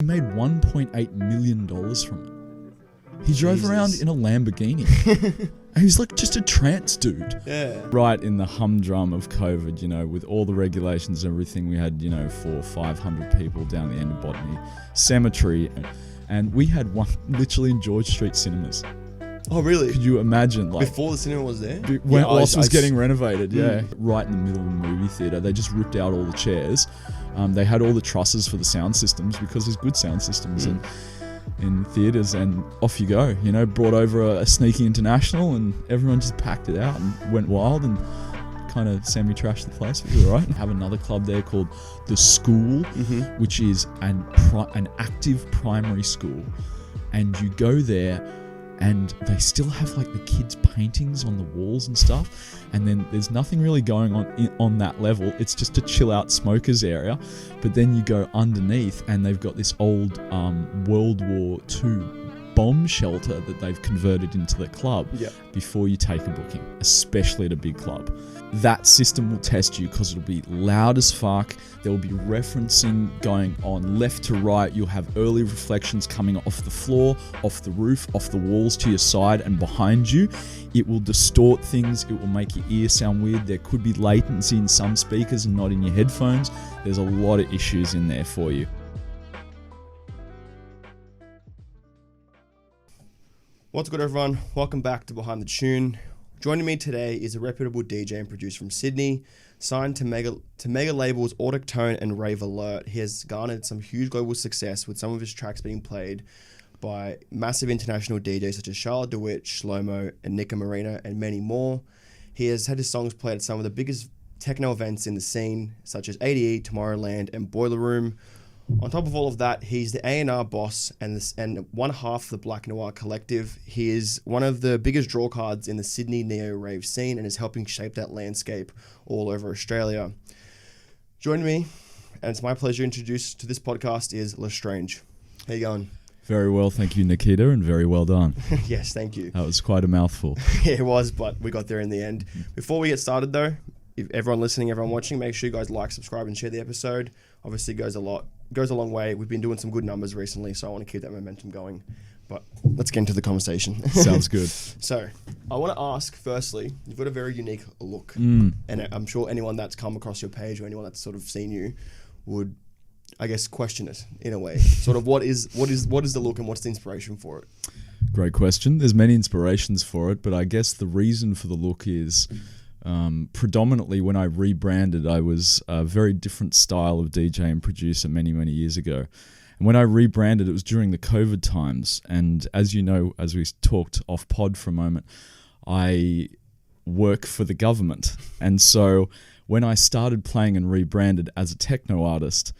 He made $1.8 million from it. He drove around in a Lamborghini. And he's like just a trance dude. Yeah. Right in the humdrum of COVID, with all the regulations and everything, we had, 400 or 500 people down the end of Botany Cemetery. And we had one literally in George Street cinemas. Oh, really? Could you imagine? Before the cinema was there? Whilst it was getting renovated, yeah. Right in the middle of the movie theatre. They just ripped out all the chairs. They had all the trusses for the sound systems because there's good sound systems in theatres, and off you go. Brought over a sneaky international, and everyone just packed it out and went wild and kind of semi-trashed the place. It was all right. Have another club there called The School, which is an active primary school, and you go there and they still have like the kids' paintings on the walls and stuff, and then there's nothing really going on that level. It's just a chill out smokers area, but then you go underneath and they've got this old World War II bomb shelter that they've converted into the club before you take a booking, especially at a big club. That system will test you because it'll be loud as fuck. There will be referencing going on left to right. You'll have early reflections coming off the floor, off the roof, off the walls to your side and behind you. It will distort things. It will make your ear sound weird. There could be latency in some speakers and not in your headphones. There's a lot of issues in there for you. What's good, everyone? Welcome back to Behind the Tune. Joining me today is a reputable DJ and producer from Sydney, signed to mega labels Autochtone and Rave Alert. He has garnered some huge global success with some of his tracks being played by massive international DJs such as Charlotte DeWitt, Shlomo, and Nika Marina, and many more. He has had his songs played at some of the biggest techno events in the scene, such as ADE, Tomorrowland, and Boiler Room. On top of all of that, he's the A&R boss and one half of the Black Noir Collective. He is one of the biggest draw cards in the Sydney neo-rave scene and is helping shape that landscape all over Australia. Joining me, and it's my pleasure to introduce to this podcast, is LeStrange. How you going? Very well, thank you, Nikita, and very well done. Yes, thank you. That was quite a mouthful. Yeah, it was, but we got there in the end. Before we get started, though, if everyone listening, everyone watching, make sure you guys like, subscribe, and share the episode. Obviously, it goes a long way. We've been doing some good numbers recently, so I want to keep that momentum going. But let's get into the conversation. Sounds good. So, I want to ask, firstly, you've got a very unique look. And I'm sure anyone that's come across your page or anyone that's sort of seen you would, I guess, question it in a way. Sort of what is the look and what's the inspiration for it? Great question. There's many inspirations for it, but I guess the reason for the look is predominantly when I rebranded, I was a very different style of DJ and producer many, many years ago. And when I rebranded, it was during the COVID times. And as you know, as we talked off pod for a moment, I work for the government. And so when I started playing and rebranded as a techno artist,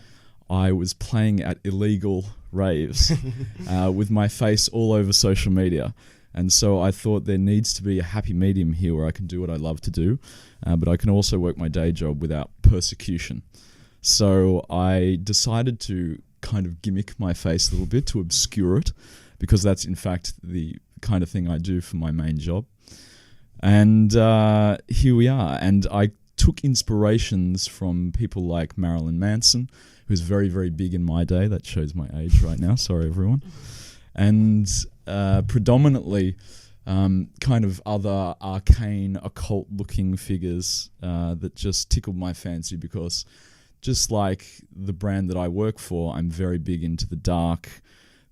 I was playing at illegal raves with my face all over social media. And so I thought there needs to be a happy medium here where I can do what I love to do, but I can also work my day job without persecution. So I decided to kind of gimmick my face a little bit to obscure it, because that's in fact the kind of thing I do for my main job. And here we are. And I took inspirations from people like Marilyn Manson, who's very, very big in my day. That shows my age right now. Sorry, everyone. And predominantly kind of other arcane, occult-looking figures that just tickled my fancy, because just like the brand that I work for, I'm very big into the dark,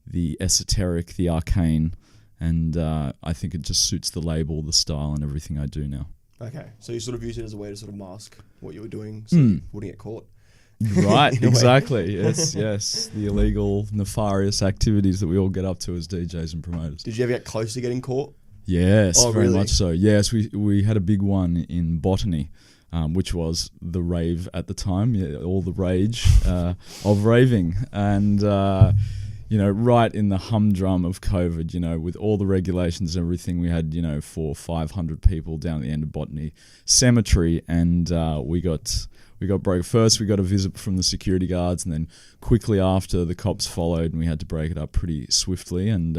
the esoteric, the arcane, and I think it just suits the label, the style, and everything I do now. Okay, so you sort of use it as a way to sort of mask what you were doing so you wouldn't get caught. Right, exactly. Yes. The illegal, nefarious activities that we all get up to as DJs and promoters. Did you ever get close to getting caught? Yes, very really? much so. Yes, we had a big one in Botany, which was the rave at the time. Yeah, all the rage of raving. And, right in the humdrum of COVID, with all the regulations and everything, we had, 400 or 500 people down the end of Botany Cemetery, and we got broke. First, we got a visit from the security guards, and then quickly after, the cops followed, and we had to break it up pretty swiftly. And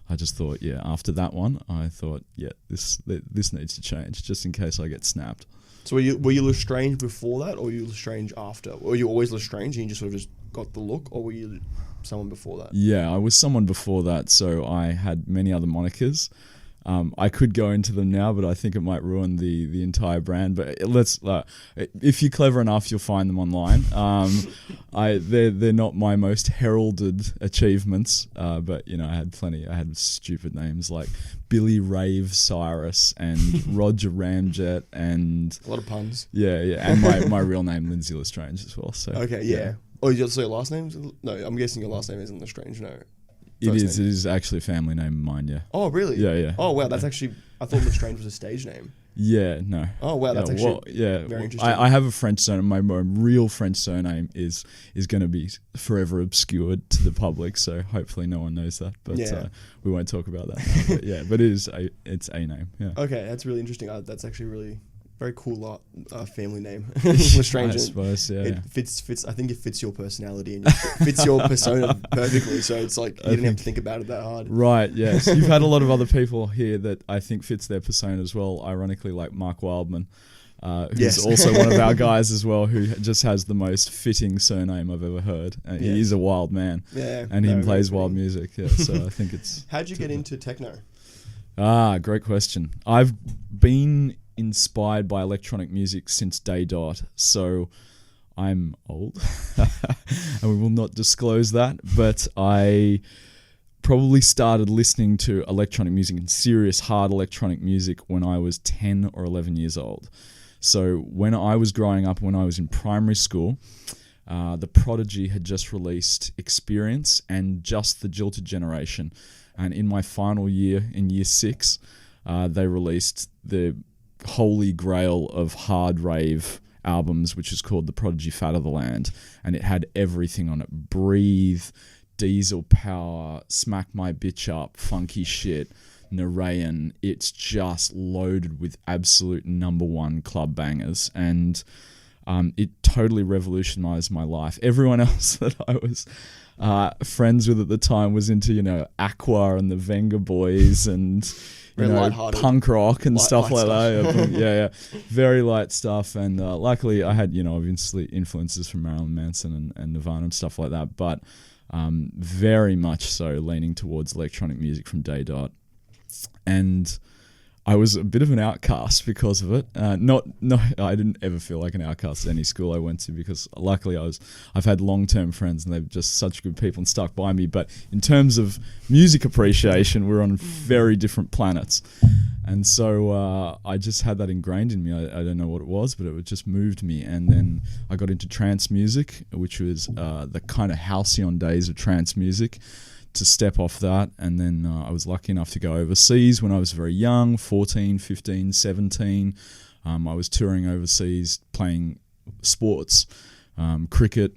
I just thought, after that one, I thought, this needs to change, just in case I get snapped. So were you LeStrange before that, or were you LeStrange after? Or were you always LeStrange and you just sort of just got the look, or were you someone before that? Yeah, I was someone before that, so I had many other monikers. I could go into them now, but I think it might ruin the entire brand. But let's, if you're clever enough, you'll find them online. They're not my most heralded achievements, but I had plenty. I had stupid names like Billy Rave Cyrus and Roger Ramjet and A lot of puns. yeah, and my real name Lindsay LeStrange as well. So Okay, yeah. Oh, so your last name's... No, I'm guessing your last name isn't LeStrange, no. It is actually a family name of mine, yeah. Oh, really? Yeah. Oh, wow, that's actually... I thought LeStrange was a stage name. Yeah, no. Oh, wow, that's actually very interesting. I have a French surname. My real French surname is going to be forever obscured to the public, so hopefully no one knows that. But we won't talk about that now. But but it's a name, yeah. Okay, that's really interesting. That's actually really... Very cool family name, LeStrange. I suppose, yeah. It fits. I think it fits your personality and fits your persona perfectly. So it's like you didn't have to think about it that hard. Right. Yes. You've had a lot of other people here that I think fits their persona as well. Ironically, like Mark Wildman, who's also one of our guys as well, who just has the most fitting surname I've ever heard. He is a wild man. Yeah. And he plays wild music. Yeah. So I think it's. How'd you get into techno? Great question. I've been inspired by electronic music since day dot, so I'm old and we will not disclose that, but I probably started listening to electronic music and serious hard electronic music when I was 10 or 11 years old. So when I was growing up, when I was in primary school, The Prodigy had just released Experience and Just the Jilted Generation, and in my final year, in year 6, they released the holy grail of hard rave albums, which is called The Prodigy Fat of the Land, and it had everything on it: Breathe, Diesel Power, Smack My Bitch Up, Funky Shit, Narayan. It's just loaded with absolute #1 club bangers, and it totally revolutionized my life. Everyone else that I was friends with at the time was into Aqua and the Venga Boys and punk rock and stuff like that. Yeah, very light stuff. And luckily I had, obviously influences from Marilyn Manson and Nirvana and stuff like that, but very much so leaning towards electronic music from day dot. And I was a bit of an outcast because of it. I didn't ever feel like an outcast at any school I went to, because luckily I've had long-term friends and they're just such good people and stuck by me. But in terms of music appreciation, we're on very different planets. And so I just had that ingrained in me. I don't know what it was, but it just moved me. And then I got into trance music, which was the kind of halcyon days of trance music, to step off that. And then I was lucky enough to go overseas when I was very young, 14, 15, 17. I was touring overseas playing sports, cricket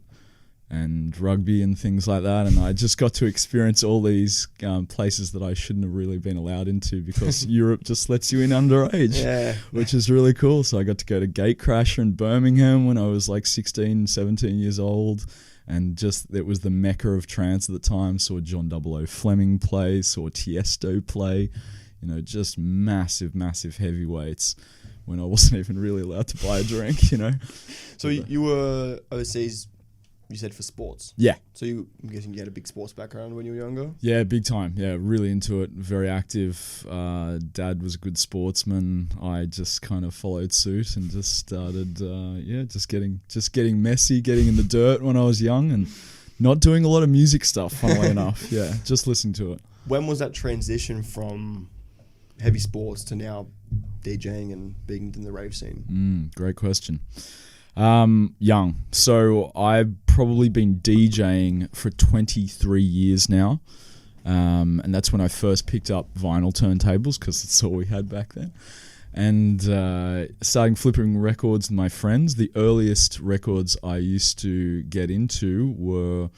and rugby and things like that, and I just got to experience all these places that I shouldn't have really been allowed into, because Europe just lets you in underage, which is really cool. So I got to go to Gatecrasher in Birmingham when I was like 16, 17 years old, and just it was the mecca of trance at the time. Saw John 00 Fleming play, saw Tiesto play, just massive heavyweights when I wasn't even really allowed to buy a drink, So you were overseas, you said, for sports? Yeah. So I'm guessing you had a big sports background when you were younger? Yeah, big time. Yeah, really into it, very active. Dad was a good sportsman. I just kind of followed suit and just started, just getting messy, getting in the dirt when I was young, and not doing a lot of music stuff, funnily enough. Yeah, just listening to it. When was that transition from heavy sports to now DJing and being in the rave scene? Great question. Young. So I've probably been DJing for 23 years now. And that's when I first picked up vinyl turntables, because that's all we had back then. And starting flipping records with my friends. The earliest records I used to get into were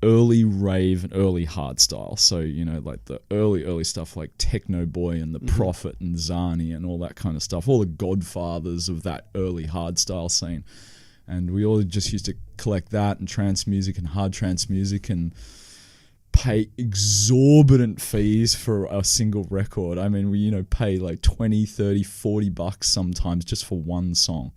early rave and early hardstyle. So, like the early stuff like Techno Boy and The Prophet and Zani and all that kind of stuff. All the godfathers of that early hardstyle scene. And we all just used to collect that and trance music and hard trance music and pay exorbitant fees for a single record. I mean, we, pay like 20, 30, $40 sometimes just for one song.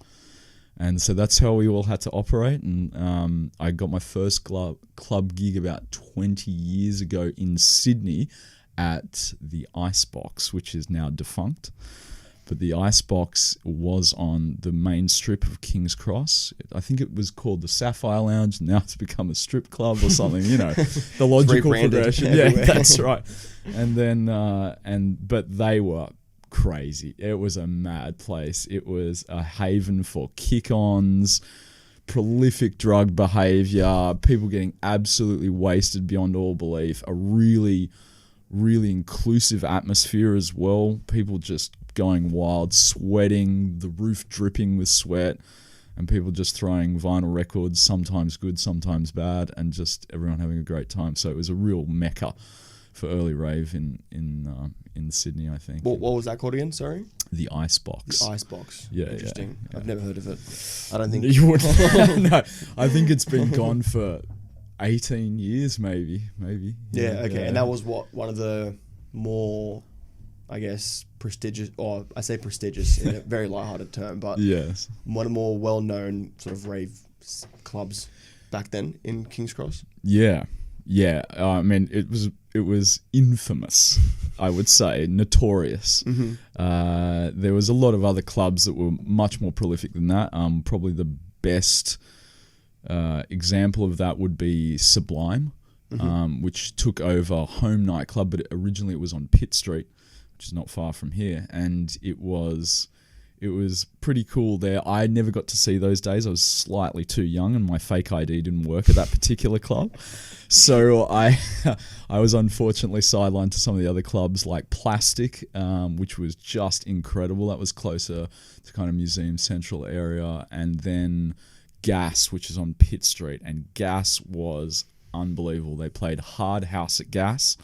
And so that's how we all had to operate. And I got my first club gig about 20 years ago in Sydney at the Icebox, which is now defunct. But the Icebox was on the main strip of King's Cross. I think it was called the Sapphire Lounge. Now it's become a strip club or something, the logical progression. Everywhere. Yeah, that's right. And then, but they were crazy. It was a mad place. It was a haven for kick-ons, prolific drug behavior, people getting absolutely wasted beyond all belief, a really, really inclusive atmosphere as well. People just going wild, sweating, the roof dripping with sweat, and people just throwing vinyl records, sometimes good, sometimes bad, and just everyone having a great time. So it was a real mecca for early rave in Sydney, I think. What was that called again? Sorry, the Icebox. The Icebox. Yeah, interesting. Yeah. I've never heard of it. I don't think you would. No, I think it's been gone for 18 years, maybe. Yeah. Okay, and that was one of the more, I guess, prestigious, or I say prestigious in a very lighthearted term, but yes, one of the more well-known sort of rave clubs back then in King's Cross. Yeah. I mean, it was infamous, I would say, notorious. Mm-hmm. There was a lot of other clubs that were much more prolific than that. Probably the best example of that would be Sublime, which took over Home Nightclub, but originally it was on Pitt Street, which is not far from here, and it was pretty cool there. I never got to see those days. I was slightly too young, and my fake ID didn't work at that particular club. So I was unfortunately sidelined to some of the other clubs like Plastic, which was just incredible. That was closer to kind of Museum Central area, and then Gas, which is on Pitt Street, and Gas was unbelievable. They played hard house at Gas,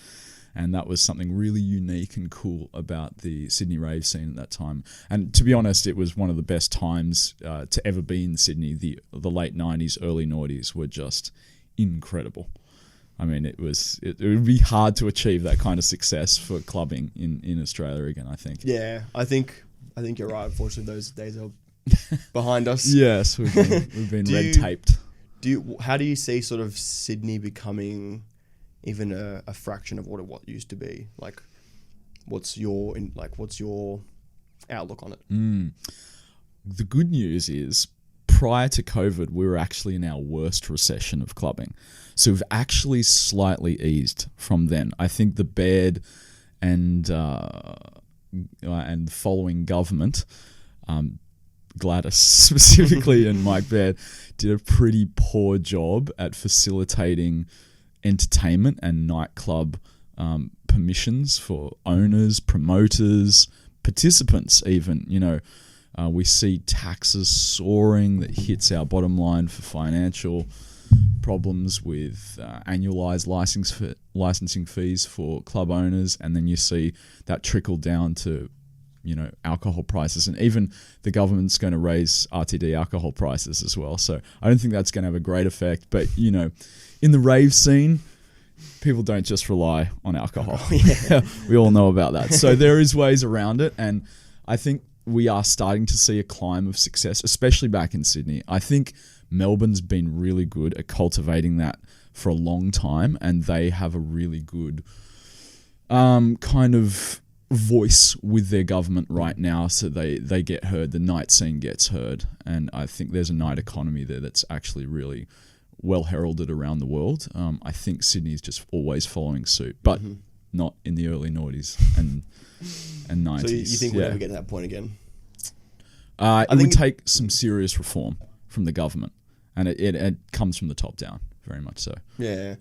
and that was something really unique and cool about the Sydney rave scene at that time. And to be honest, it was one of the best times to ever be in Sydney. The late 90s, early noughties were just incredible. I mean, it would be hard to achieve that kind of success for clubbing in Australia again, I think. Yeah, I think you're right. Unfortunately, those days are behind us. Yes, we've been red taped. How do you see sort of Sydney becoming even a fraction of what it used to be? Like, what's your outlook on it? The good news is, prior to COVID, we were actually in our worst recession of clubbing. So we've actually slightly eased from then. I think the Baird and following government, Gladys specifically and Mike Baird, did a pretty poor job at facilitating entertainment and nightclub permissions for owners, promoters, participants even. We see taxes soaring that hits our bottom line for financial problems with annualized licensing fees for club owners, and then you see that trickle down to alcohol prices, and even the government's going to raise RTD alcohol prices as well. So I don't think that's going to have a great effect, but in the rave scene, people don't just rely on alcohol. We all know about that. So there is ways around it, and I think we are starting to see a climb of success, especially back in Sydney. I think Melbourne's been really good at cultivating that for a long time, and they have a really good kind of voice with their government right now, so they get heard. The night scene gets heard, and I think there's a night economy there that's actually really well heralded around the world. I think Sydney's just always following suit, but not in the early noughties and 90s. So you think we'll never get to that point again? It would take some serious reform from the government, and it comes from the top down, very much so. Yeah.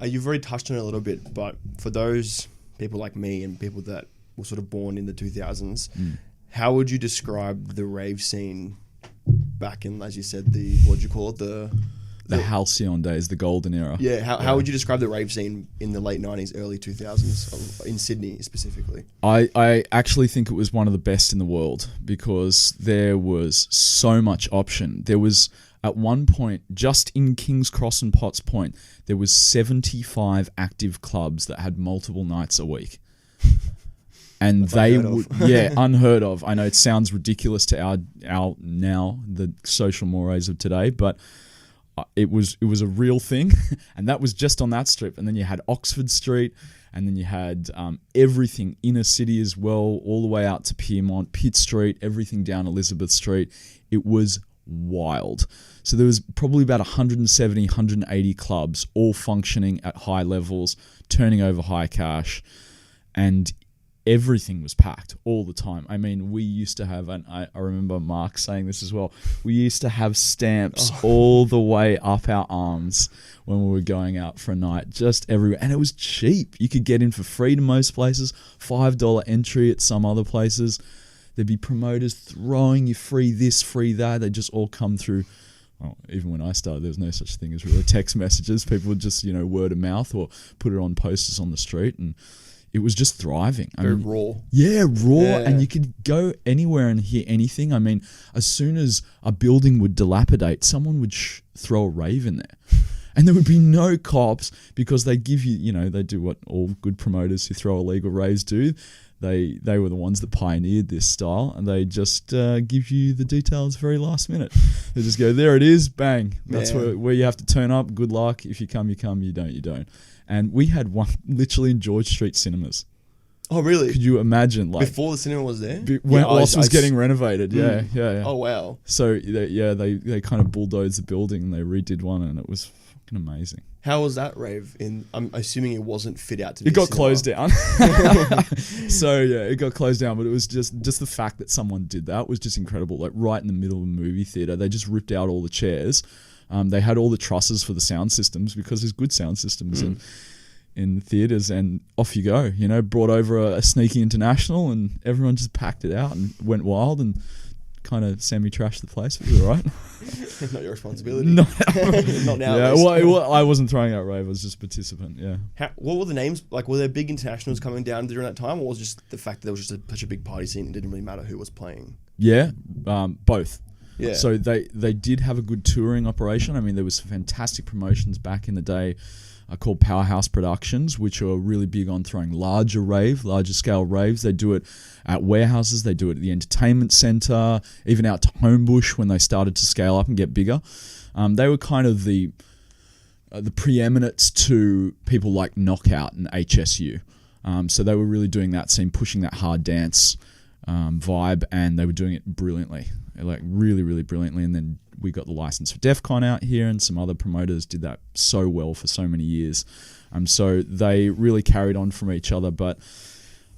You've already touched on it a little bit, but for those people like me and people that were sort of born in the 2000s, how would you describe the rave scene back in, as you said, what do you call it? The halcyon days, the golden era. Yeah. How would you describe the rave scene in the late 90s, early 2000s, in Sydney specifically? I actually think it was one of the best in the world, because there was so much option. There was, at one point, just in King's Cross and Potts Point, there was 75 active clubs that had multiple nights a week. And That's they unheard would, of. unheard of. I know it sounds ridiculous to our now the social mores of today, but it was a real thing, and that was just on that strip. And then you had Oxford Street, and then you had everything inner city as well, all the way out to Piermont, Pitt Street, everything down Elizabeth Street. It was wild. So there was probably about 170, 180 clubs, all functioning at high levels, turning over high cash, and everything was packed all the time. I mean, we used to have, and I remember Mark saying this as well, we used to have stamps all the way up our arms when we were going out for a night, just everywhere. And it was cheap. You could get in for free to most places, $5 entry at some other places. There'd be promoters throwing you free this, free that. They just all come through. Well, even when I started, there was no such thing as really text messages. People would just, word of mouth or put it on posters on the street, and it was just thriving. Very raw. Yeah, raw. Yeah. And you could go anywhere and hear anything. I mean, as soon as a building would dilapidate, someone would throw a rave in there. And there would be no cops, because they give you, they do what all good promoters who throw illegal raves do. They were the ones that pioneered this style, and they just give you the details very last minute. They just go, there it is, bang. That's where you have to turn up. Good luck. If you come, you come. You don't, you don't. And we had one literally in George Street cinemas. Oh, really? Could you imagine? Before the cinema was there? Whilst it was getting renovated. Yeah. Oh, wow. So, they kind of bulldozed the building and they redid one, and it was fucking amazing. How was that rave? I'm assuming it wasn't fit out to be It got closed down. So, it got closed down, but it was just the fact that someone did that was just incredible. Like, right in the middle of a movie theater, they just ripped out all the chairs. They had all the trusses for the sound systems, because there's good sound systems in theaters, and off you go. Brought over a sneaky international, and everyone just packed it out and went wild and kind of semi-trashed the place. It was all right. Not your responsibility. Not now. Yeah, well, I wasn't throwing out rave. I was just a participant. Yeah. What were the names? Like, were there big internationals coming down during that time, or was it just the fact that there was just such a big party scene, it didn't really matter who was playing? Yeah, both. Yeah. So they did have a good touring operation. I mean, there was fantastic promotions back in the day called Powerhouse Productions, which are really big on throwing larger scale raves. They do it at warehouses. They do it at the entertainment centre, even out to Homebush when they started to scale up and get bigger. They were kind of the preeminence to people like Knockout and HSU. So they were really doing that scene, pushing that hard dance vibe, and they were doing it brilliantly. Like really, really brilliantly. And then we got the license for DEF CON out here, and some other promoters did that so well for so many years. So they really carried on from each other. But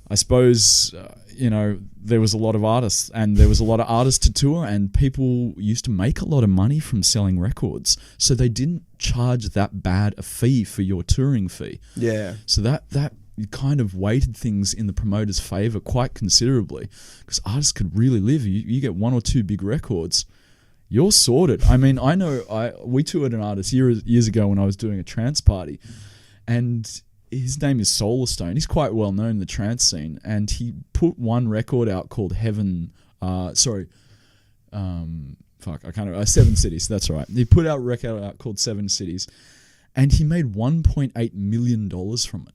I suppose, there was a lot of artists, and there was a lot of artists to tour, and people used to make a lot of money from selling records. So they didn't charge that bad a fee for your touring fee. Yeah. So that kind of weighted things in the promoter's favour quite considerably, because artists could really live. You get one or two big records, you're sorted. I mean, I know we toured an artist years ago when I was doing a trance party, and his name is Solarstone. He's quite well known in the trance scene, and he put one record out called Heaven. Seven Cities. That's right. He put out a record out called 7 Cities, and he made $1.8 million from it.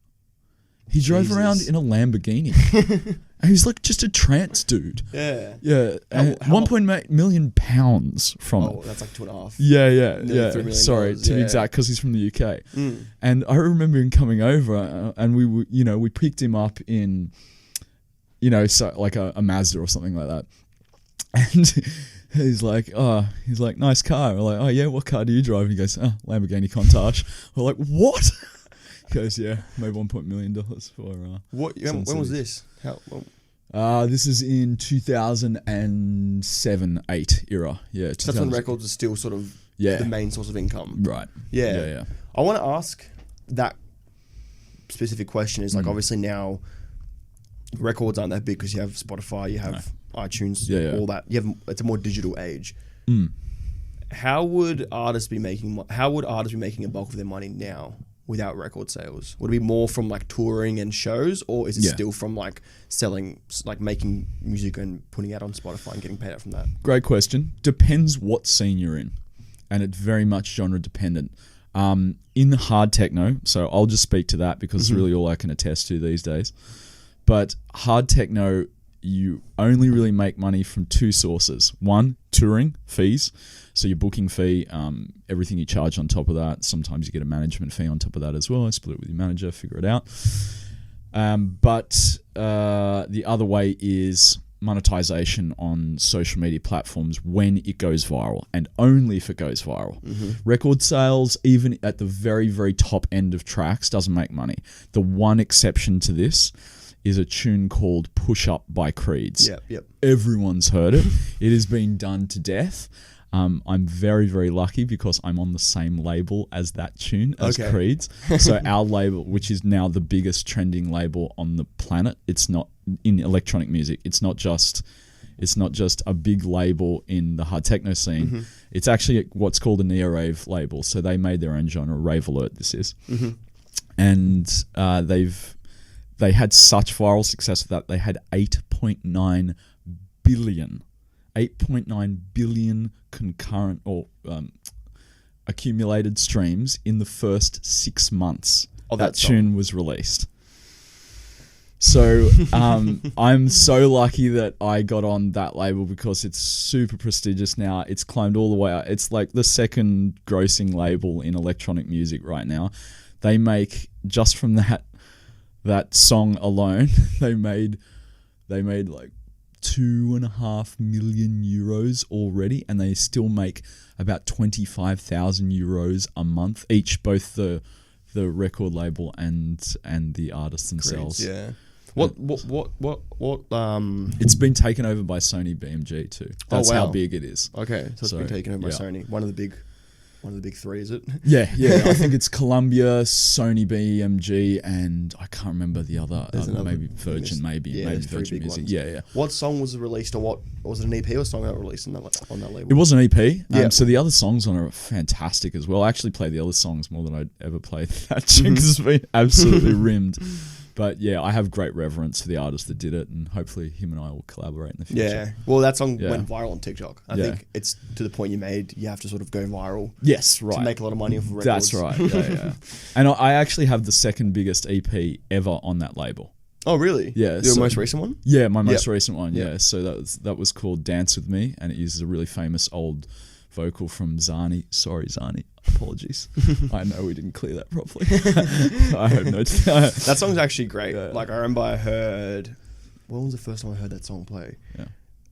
He drove around in a Lamborghini. And he was like just a trance dude. Yeah. Yeah. £1.8 million from it. Oh, that's like 2.5. Yeah. $3 million, Sorry, to be exact, because he's from the UK. And I remember him coming over, and we picked him up in, so like a Mazda or something like that. And he's like, nice car. We're like, oh yeah, what car do you drive? And he goes, Lamborghini Countach. We're like, what? He goes, yeah, made $1 million for what? When was this? This is in 2007-8 era. Yeah, so that's when records are still sort of the main source of income. Right. Yeah. I want to ask that specific question. Is like obviously now records aren't that big because you have Spotify, you have iTunes, all that. It's a more digital age. How would artists be making a bulk of their money now without record sales? Would it be more from like touring and shows, or is it still from like selling, like making music and putting it out on Spotify and getting paid out from that? Great question. Depends what scene you're in, and it's very much genre dependent. In the hard techno, so I'll just speak to that because it's really all I can attest to these days. But hard techno, you only really make money from two sources. One, touring fees. So your booking fee, everything you charge on top of that. Sometimes you get a management fee on top of that as well. Split it with your manager, figure it out. But the other way is monetization on social media platforms when it goes viral, and only if it goes viral. Record sales, even at the very, very top end of tracks, doesn't make money. The one exception to this is a tune called Push Up by Creeds. Yep. Everyone's heard it. It has been done to death. I'm very, very lucky because I'm on the same label as that tune, as Creeds. So our label, which is now the biggest trending label on the planet, it's not in electronic music. It's not just a big label in the hard techno scene. It's actually what's called a neo-rave label. So they made their own genre, Rave Alert this is. And they had such viral success with that. They had 8.9 billion concurrent or accumulated streams in the first 6 months that tune was released. So I'm so lucky that I got on that label because it's super prestigious now. It's climbed all the way up. It's like the second grossing label in electronic music right now. They make, just from that song alone, they made like 2.5 million euros already, and they still make about 25,000 euros a month each, both the record label and the artists themselves. Great, yeah. What It's been taken over by Sony BMG too. That's how big it is. Okay, so it's been taken over by Sony. One of the big three, is it? Yeah. I think it's Columbia, Sony BMG, and I can't remember the other. Maybe Virgin, maybe Virgin Music. Yeah. What song was released, or what was it, an EP or song that was released on that label? It was an EP. So the other songs on it are fantastic as well. I actually play the other songs more than I'd ever played that tune because it's been absolutely rimmed. But yeah, I have great reverence for the artist that did it, and hopefully him and I will collaborate in the future. Yeah, well, that song went viral on TikTok. I think it's to the point you have to sort of go viral. Yes, right. To make a lot of money off of records. That's right, yeah. And I actually have the second biggest EP ever on that label. Oh, really? Yeah. Your most recent one? Yeah, my most recent one, yeah. So that was called Dance With Me, and it uses a really famous old vocal from Zani. Sorry, Zani. Apologies. I know we didn't clear that properly. I have no... That song's actually great. Yeah. Like, I remember I heard... When was the first time I heard that song play? Yeah.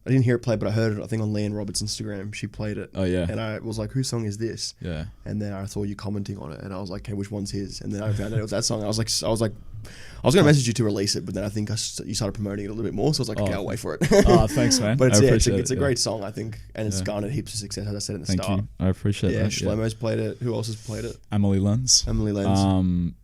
I didn't hear it play, but I heard it, I think, on Leanne Roberts' Instagram. She played it. Oh, yeah. And I was like, whose song is this? Yeah. And then I saw you commenting on it, and I was like, hey, which one's his? And then I found out it was that song. I was going to message you to release it, but then I think you started promoting it a little bit more, so I was like, okay, I'll wait for it. Thanks, man. But it's a great song, I think, and it's garnered heaps of success, as I said at the start. Thank you. I appreciate that. Shlomo's played it. Who else has played it? Emily Lenz.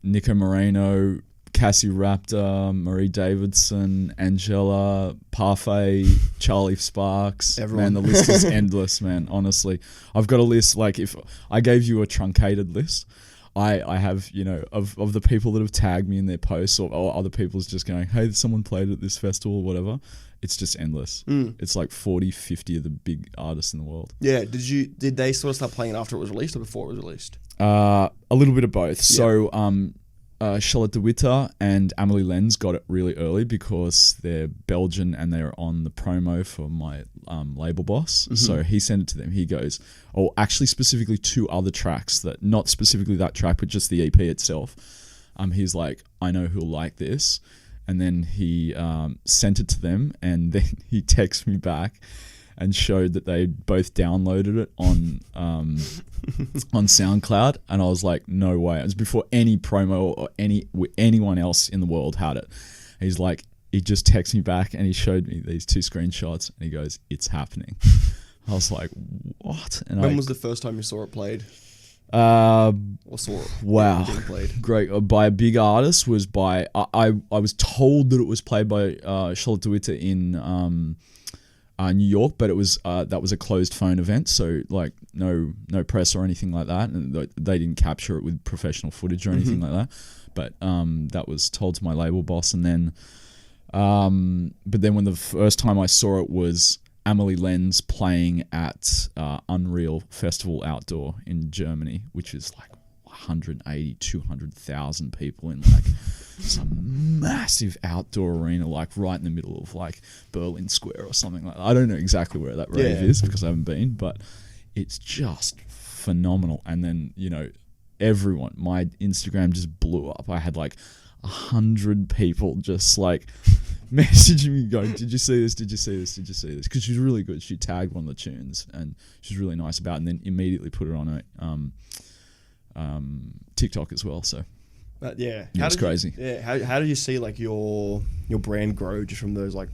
Nico Moreno, Cassie Raptor, Marie Davidson, Angela, Parfait, Charlie Sparks. Everyone. Man, the list is endless, man, honestly. I've got a list, like if I gave you a truncated list, I have, of the people that have tagged me in their posts or other people's just going, hey, someone played at this festival or whatever. It's just endless. It's like 40, 50 of the big artists in the world. Yeah. Did they sort of start playing it after it was released or before it was released? A little bit of both. Yeah. So, Charlotte de Witte and Amelie Lenz got it really early because they're Belgian and they're on the promo for my label boss. So he sent it to them. He goes, actually specifically 2 other tracks, that not specifically that track, but just the EP itself. He's like, I know who'll like this. And then he sent it to them, and then he texted me back and showed that they both downloaded it on SoundCloud, and I was like, no way. It was before any promo or anyone else in the world had it. He's like, he just texted me back and he showed me these 2 screenshots and he goes, it's happening. I was like, what? And when was the first time you saw it played? Wow, played? Great. By a big artist was by I was told that it was played by Charlotte de Witte in New York, but it was that was a closed phone event, so like no press or anything like that, and they didn't capture it with professional footage or anything like that. But that was told to my label boss, and then but then when the first time I saw it was Amelie Lenz playing at Unreal Festival Outdoor in Germany, which is like, 180, 200,000 people in like some massive outdoor arena, like right in the middle of like Berlin Square or something like that. I don't know exactly where that rave is because I haven't been, but it's just phenomenal. And then, you know, everyone, my Instagram just blew up. I had like 100 people just like messaging me going, did you see this? Did you see this? Did you see this? Because she's really good. She tagged one of the tunes and she's really nice about it, and then immediately put it on a TikTok as well. So yeah, it's crazy. How did you see like your brand grow just from those like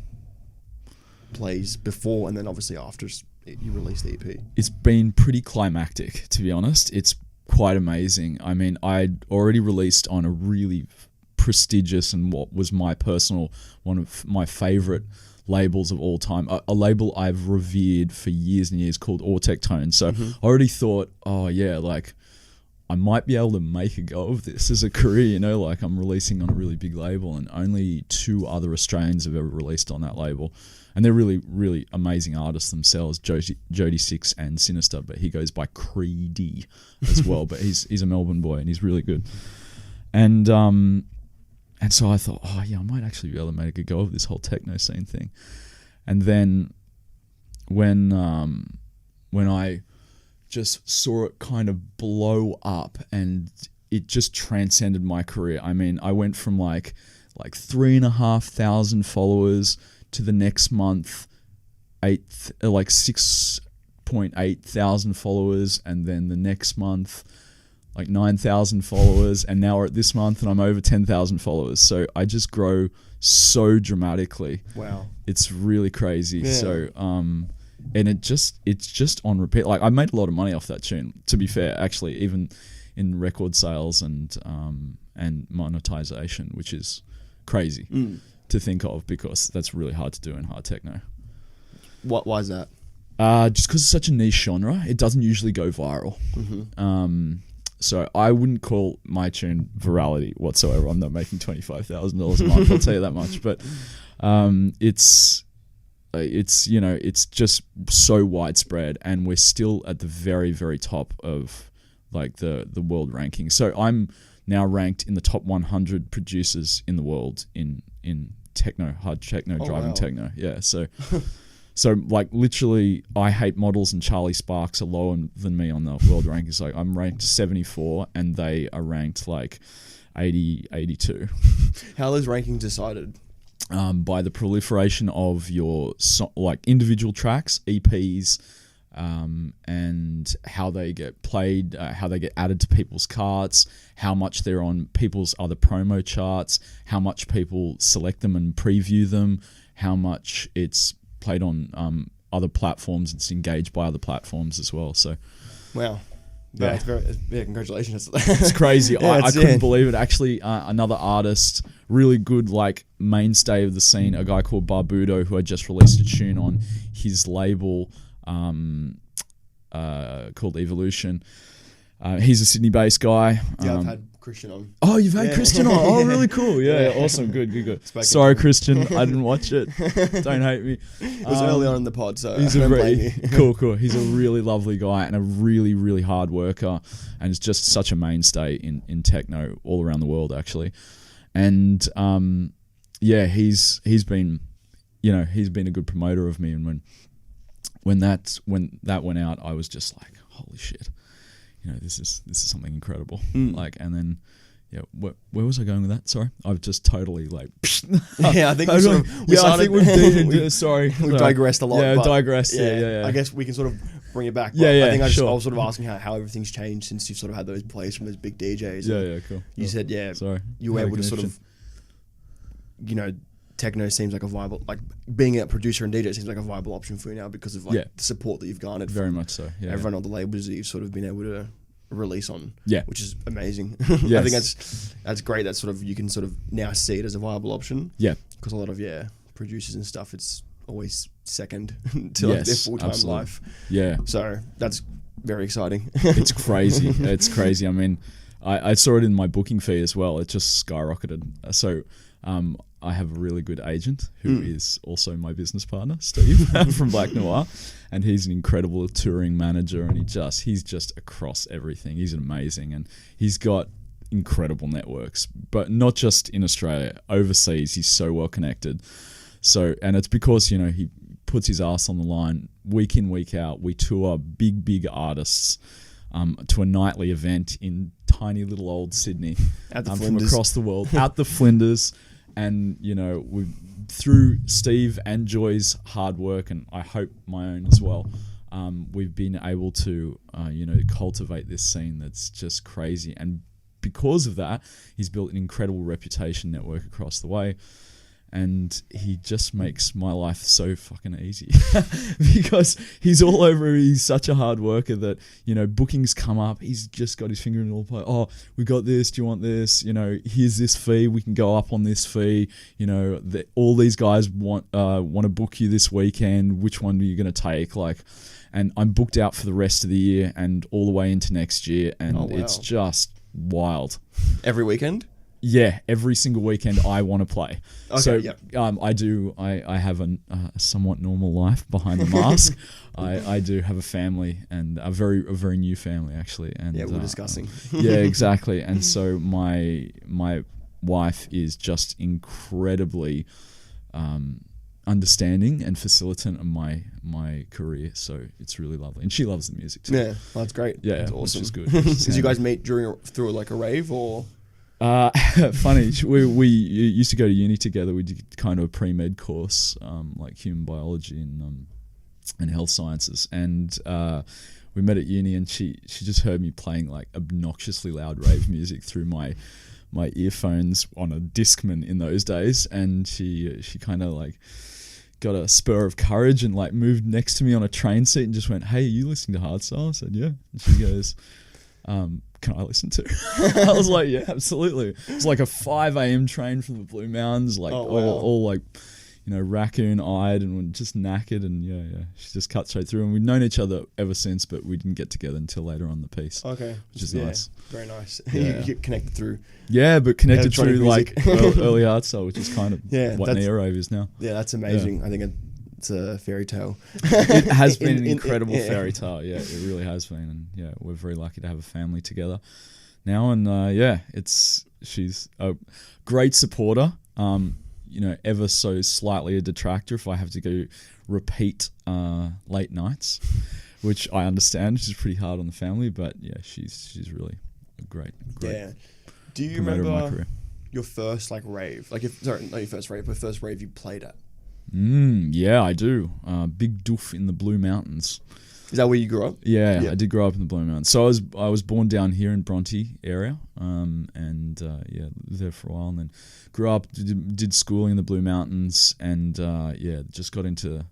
plays before and then obviously after you released the EP? It's been pretty climactic, to be honest. It's quite amazing. I mean, I'd already released on a really prestigious and what was my personal, one of my favorite labels of all time, a label I've revered for years and years called Tone. So I already thought, oh yeah, like I might be able to make a go of this as a career, you know, like I'm releasing on a really big label, and only 2 other Australians have ever released on that label. And they're really, really amazing artists themselves, Jody Six and Sinister, but he goes by Creedy as well. But he's a Melbourne boy and he's really good. And so I thought, oh yeah, I might actually be able to make a go of this whole techno scene thing. And then when I just saw it kind of blow up and it just transcended my career. I mean, I went from like 3,500 followers to the next month, 6.8 thousand followers, and then the next month, like 9,000 followers, and now we're at this month and I'm over 10,000 followers. So I just grow so dramatically. Wow. It's really crazy. Yeah. So, and it's just on repeat. Like I made a lot of money off that tune, to be fair, actually, even in record sales and monetization, which is crazy to think of because that's really hard to do in hard techno. Why is that? Just because it's such a niche genre, it doesn't usually go viral. So I wouldn't call my tune virality whatsoever. I'm not making $25,000 a month, I'll tell you that much. But it's you know, it's just so widespread, and we're still at the very, very top of like the world ranking. So I'm now ranked in the top 100 producers in the world in techno, hard techno, driving techno. Yeah, so like literally, I Hate Models and Charlie Sparks are lower than me on the world rankings. Like I'm ranked 74 and they are ranked like 80, 82. How are those rankings decided? By the proliferation of your like individual tracks, EPs, and how they get played, how they get added to people's carts, how much they're on people's other promo charts, how much people select them and preview them, how much it's played on other platforms, it's engaged by other platforms as well. So, wow. Yeah, congratulations. It's crazy. Yeah, I couldn't believe it. Actually, another artist, really good, like mainstay of the scene, a guy called Barbudo, who had just released a tune on his label called Evolution. He's a Sydney-based guy. Yeah, I've had Christian on. Oh, you've had Christian on? Oh, really cool. Yeah, awesome. Good. Sorry, Christian. I didn't watch it. Don't hate me. It was early on in the pod, so he's cool. He's a really lovely guy and a really, really hard worker, and is just such a mainstay in techno all around the world, actually. And he's been, you know, he's been a good promoter of me. And when that went out, I was just like, holy shit. You know, this is something incredible. Like, and then, yeah, where was I going with that? Sorry, I've just totally like. Yeah, I think we sorry, we've digressed a lot. Yeah, digressed. Yeah. I guess we can sort of bring it back. Yeah, I think I was sure. sort of asking how everything's changed since you've sort of had those plays from those big DJs. Yeah, cool. You said, sorry, you were able to sort of, you know, techno seems like a viable, like being a producer and DJ seems like a viable option for you now because of like the support that you've garnered. Very much so. Yeah, everyone on the labels that you've sort of been able to release on. Yeah, which is amazing. Yes. I think that's great. That sort of you can sort of now see it as a viable option. Yeah, because a lot of producers and stuff, it's always second to like their full-time life. Yeah, so that's very exciting. It's crazy. It's crazy. I mean, I saw it in my booking fee as well. It just skyrocketed. So I have a really good agent who is also my business partner, Steve from Black Noir, and he's an incredible touring manager, and he's just across everything. He's amazing, and he's got incredible networks, but not just in Australia, overseas. He's so well connected. So, and it's because he puts his ass on the line week in, week out. We tour big artists to a nightly event in tiny little old Sydney, from across the world, out the Flinders. And, through Steve and Joy's hard work, and I hope my own as well, we've been able to, cultivate this scene that's just crazy. And because of that, he's built an incredible reputation network across the way. And he just makes my life so fucking easy because he's all over. He's such a hard worker that, bookings come up. He's just got his finger in all play. Oh, we got this. Do you want this? Here's this fee. We can go up on this fee. All these guys want to book you this weekend. Which one are you going to take? And I'm booked out for the rest of the year and all the way into next year. And it's just wild. Every weekend? Yeah, every single weekend I want to play. Okay, so yep. I have a somewhat normal life behind the mask. I do have a family, and a very new family actually. And we're discussing. Yeah, exactly. And so my wife is just incredibly understanding and facilitant of my career. So it's really lovely, and she loves the music too. Yeah, well, that's great. Yeah, that's awesome. Which is good. Did you guys meet through like a rave or? Funny, we used to go to uni together. We did kind of a pre-med course, like human biology and health sciences, and we met at uni, and she just heard me playing like obnoxiously loud rave music through my earphones on a Discman in those days, and she kind of like got a spur of courage and like moved next to me on a train seat and just went, "Hey, are you listening to hardstyle?" I said, "Yeah," and she goes, "Can I listen to?" I was like, "Yeah, absolutely." It's like a 5 a.m. train from the Blue Mountains, like all like, raccoon-eyed, and we're just knackered, and yeah, she just cut straight through. And we've known each other ever since, but we didn't get together until later on in the piece. Okay, which is nice. Very nice. Yeah. You get connected through. Yeah, but connected through like early hardstyle, which is kind of what neo-rave is now. Yeah, that's amazing. Yeah. I think it's a fairy tale. It has been an incredible fairy tale. Yeah, it really has been, and yeah, we're very lucky to have a family together now. And she's a great supporter. Ever so slightly a detractor if I have to go repeat late nights, which I understand, which is pretty hard on the family. But yeah, she's really a great. Yeah. Do you remember your first rave? Not your first rave, but first rave you played at? Yeah, I do. Big Doof in the Blue Mountains. Is that where you grew up? Yeah, I did grow up in the Blue Mountains. So I was born down here in Bronte area, and lived there for a while, and then grew up, did schooling in the Blue Mountains, and just got into,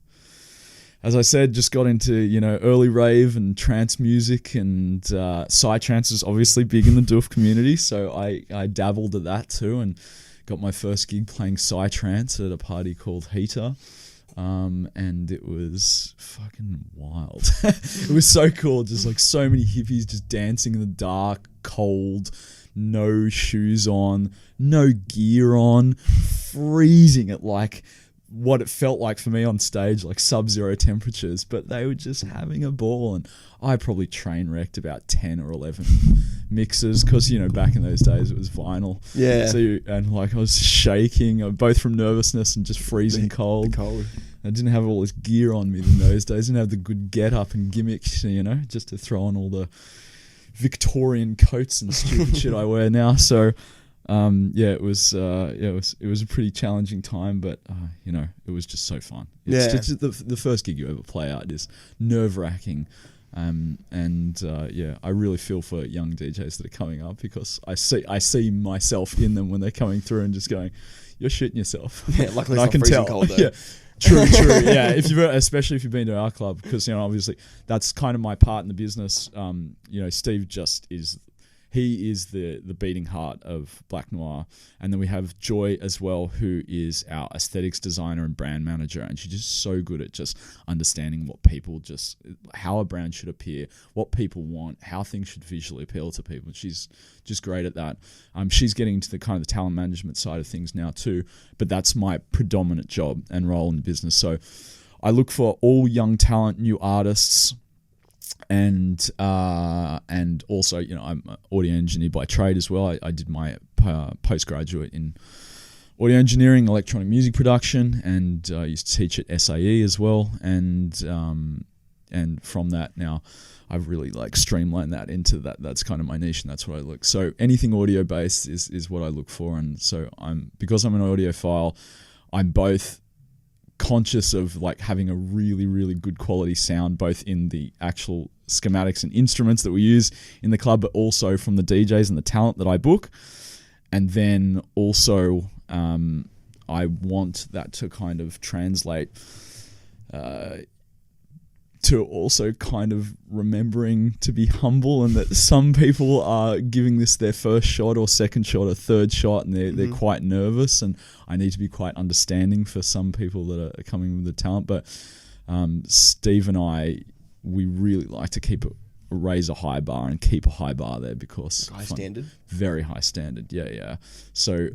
as I said, early rave and trance music, and psytrance is obviously big in the Doof community, so I dabbled at that too, and got my first gig playing psytrance at a party called Heater. And it was fucking wild. It was so cool. Just like so many hippies just dancing in the dark, cold, no shoes on, no gear on, freezing at like what it felt like for me on stage, like sub-zero temperatures, but they were just having a ball. And I probably train wrecked about 10 or 11 mixes because, back in those days it was vinyl. Yeah. So, and like I was shaking, both from nervousness and just freezing cold. I didn't have all this gear on me in those days. I didn't have the good get up and gimmicks, just to throw on all the Victorian coats and stupid shit I wear now. So, it was a pretty challenging time, but it was just so fun. It's just the first gig you ever play out is nerve wracking. I really feel for young DJs that are coming up because I see myself in them when they're coming through and just going, "You're shitting yourself." Yeah, luckily it's not freezing cold though. Yeah. True. Yeah, especially if you've been to our club, because obviously that's kind of my part in the business. Steve just is he is the beating heart of Black Noir. And then we have Joy as well, who is our aesthetics designer and brand manager, and she's just so good at just understanding what people how a brand should appear, what people want, how things should visually appeal to people. She's just great at that. She's getting into the kind of the talent management side of things now too, but that's my predominant job and role in the business. So I look for all young talent, new artists, and also, I'm an audio engineer by trade as well. I did my postgraduate in audio engineering, electronic music production, and I used to teach at SAE as well. And from that now, I've really streamlined that into that. That's kind of my niche, and that's what I look. So anything audio based is what I look for. And so because I'm an audiophile, I'm both conscious of having a really, really good quality sound, both in the actual schematics and instruments that we use in the club, but also from the DJs and the talent that I book. And then also I want that to kind of translate to also kind of remembering to be humble, and that some people are giving this their first shot or second shot or third shot, and they're quite nervous, and I need to be quite understanding for some people that are coming with the talent. But Steve and I, we really like to raise a high bar and keep a high bar there, because standard, very high standard. Yeah. So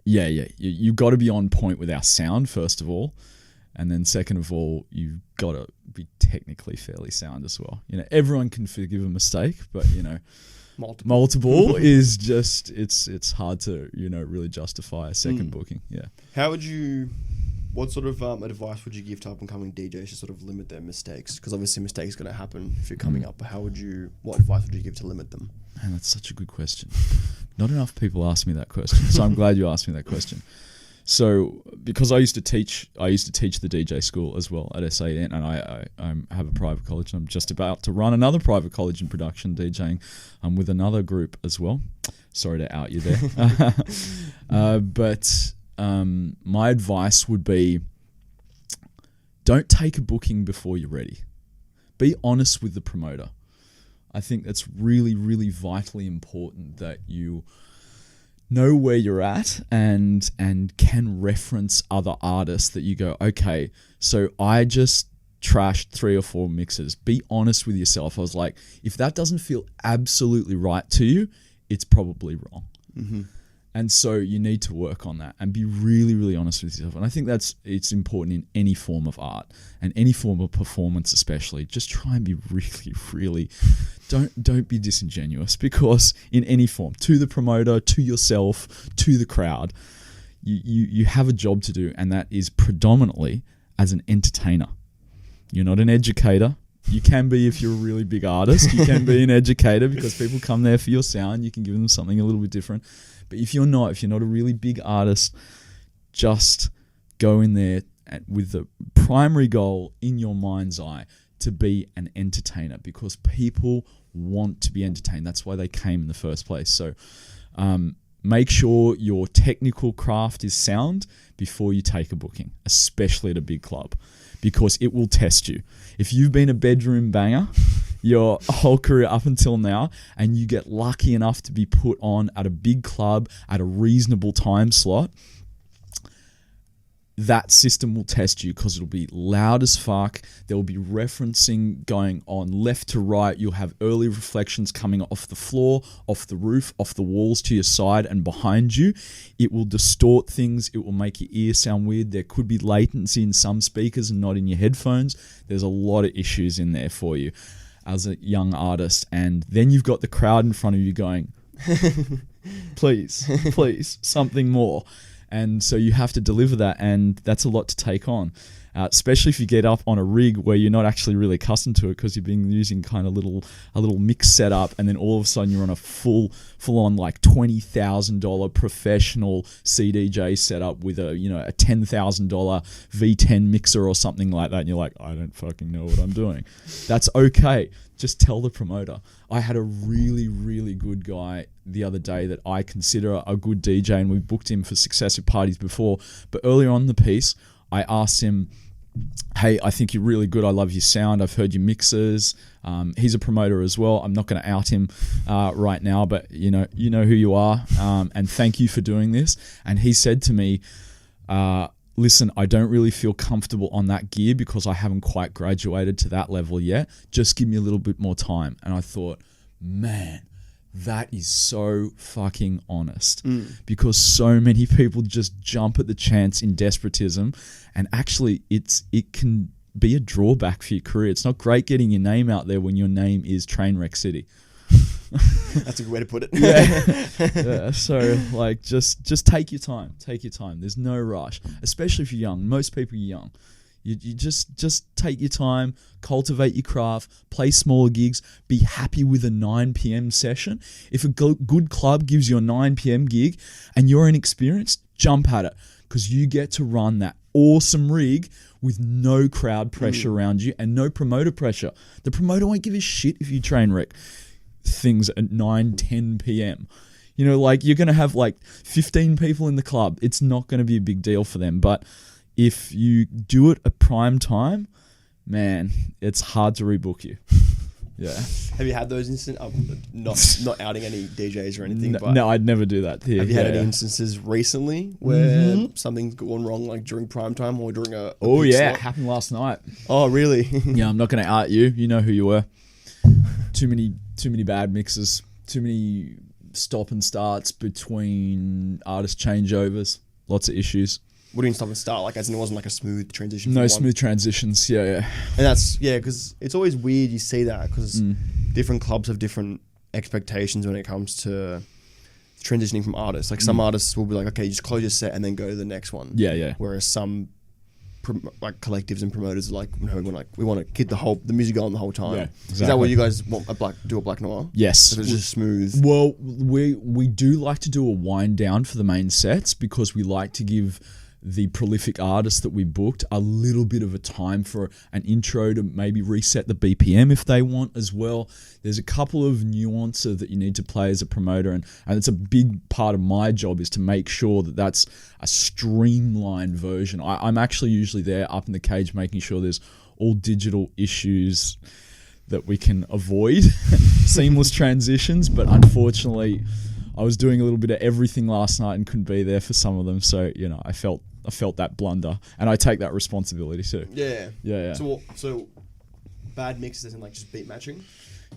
you got to be on point with our sound first of all. And then second of all, you've got to be technically fairly sound as well. Everyone can forgive a mistake, but multiple is just, it's hard to, really justify a second booking. Yeah. What sort of advice would you give to up and coming DJs to sort of limit their mistakes? Because obviously mistakes are going to happen if you're coming up, but what advice would you give to limit them? Man, that's such a good question. Not enough people ask me that question. So I'm glad you asked me that question. So, because I used to teach the DJ school as well at SAE, and I have a private college. I'm just about to run another private college in production DJing with another group as well. Sorry to out you there. But my advice would be, don't take a booking before you're ready. Be honest with the promoter. I think that's really, really vitally important, that you know where you're at and can reference other artists that you go, okay, so I just trashed 3 or 4 mixes. Be honest with yourself. I was like, if that doesn't feel absolutely right to you, it's probably wrong. Mm-hmm. And so you need to work on that and be really, really honest with yourself. And I think it's important in any form of art and any form of performance, especially. Just try and be really, really, don't be disingenuous, because in any form, to the promoter, to yourself, to the crowd, you have a job to do, and that is predominantly as an entertainer. You're not an educator. You can be if you're a really big artist. You can be an educator because people come there for your sound. You can give them something a little bit different. But if you're not a really big artist, just go in there with the primary goal in your mind's eye to be an entertainer, because people want to be entertained. That's why they came in the first place. So make sure your technical craft is sound before you take a booking, especially at a big club, because it will test you. If you've been a bedroom banger your whole career up until now, and you get lucky enough to be put on at a big club at a reasonable time slot, that system will test you, because it'll be loud as fuck. There will be referencing going on left to right. You'll have early reflections coming off the floor, off the roof, off the walls to your side and behind you. It will distort things. It will make your ear sound weird. There could be latency in some speakers and not in your headphones. There's a lot of issues in there for you as a young artist. And then you've got the crowd in front of you going, please, something more. And so you have to deliver that, and that's a lot to take on, especially if you get up on a rig where you're not actually really accustomed to it, because you've been using kind of a little mix setup, and then all of a sudden you're on a full on $20,000 professional CDJ setup with a $10,000 V10 mixer or something like that, and you're like, I don't fucking know what I'm doing. That's okay. Just tell the promoter. I had a really, really good guy the other day that I consider a good DJ, and we booked him for successive parties before. But earlier on in the piece, I asked him, hey, I think you're really good. I love your sound. I've heard your mixes. He's a promoter as well. I'm not going to out him right now, but you know who you are. And thank you for doing this. And he said to me, listen, I don't really feel comfortable on that gear because I haven't quite graduated to that level yet. Just give me a little bit more time. And I thought, man, that is so fucking honest, because so many people just jump at the chance in despotism, and actually it can be a drawback for your career. It's not great getting your name out there when your name is Trainwreck City. That's a good way to put it. Yeah. So like, just take your time. Take your time. There's no rush, especially if you're young. Most people are young. You just take your time, cultivate your craft, play smaller gigs, be happy with a 9 p.m. session. If a good club gives you a 9 p.m. gig and you're inexperienced, jump at it, because you get to run that awesome rig with no crowd pressure around you and no promoter pressure. The promoter won't give a shit if you train wreck things at 9, 10 p.m. You know, like, you're going to have like 15 people in the club. It's not going to be a big deal for them. But if you do it at prime time, man, it's hard to rebook you. Yeah. Have you had those instances? Not outing any DJs or anything. No, I'd never do that here. Have you had any instances recently where something's gone wrong, like during prime time or during a peak slot? It happened last night. Oh, really? Yeah, I'm not going to out you. You know who you were. Too many bad mixes. Too many stop and starts between artist changeovers. Lots of issues. What do you mean stop and start? Like, as in it wasn't like a smooth transition? No smooth transitions, yeah. And that's, because it's always weird you see that, because different clubs have different expectations when it comes to transitioning from artists. Like, some artists will be like, okay, you just close your set and then go to the next one. Yeah. Whereas some like collectives and promoters are like, no, we want to keep the music going the whole time. Yeah, exactly. Is that what you guys want, do a Black Noir? Yes. If it's just smooth? Well, we do like to do a wind down for the main sets, because we like to give the prolific artists that we booked a little bit of a time for an intro to maybe reset the BPM if they want as well. There's a couple of nuances that you need to play as a promoter, and it's a big part of my job is to make sure that that's a streamlined version. I'm actually usually there up in the cage making sure there's all digital issues that we can avoid, seamless transitions, but unfortunately I was doing a little bit of everything last night and couldn't be there for some of them, so I felt that blunder, and I take that responsibility too. Yeah. So bad mixes isn't like just beat matching?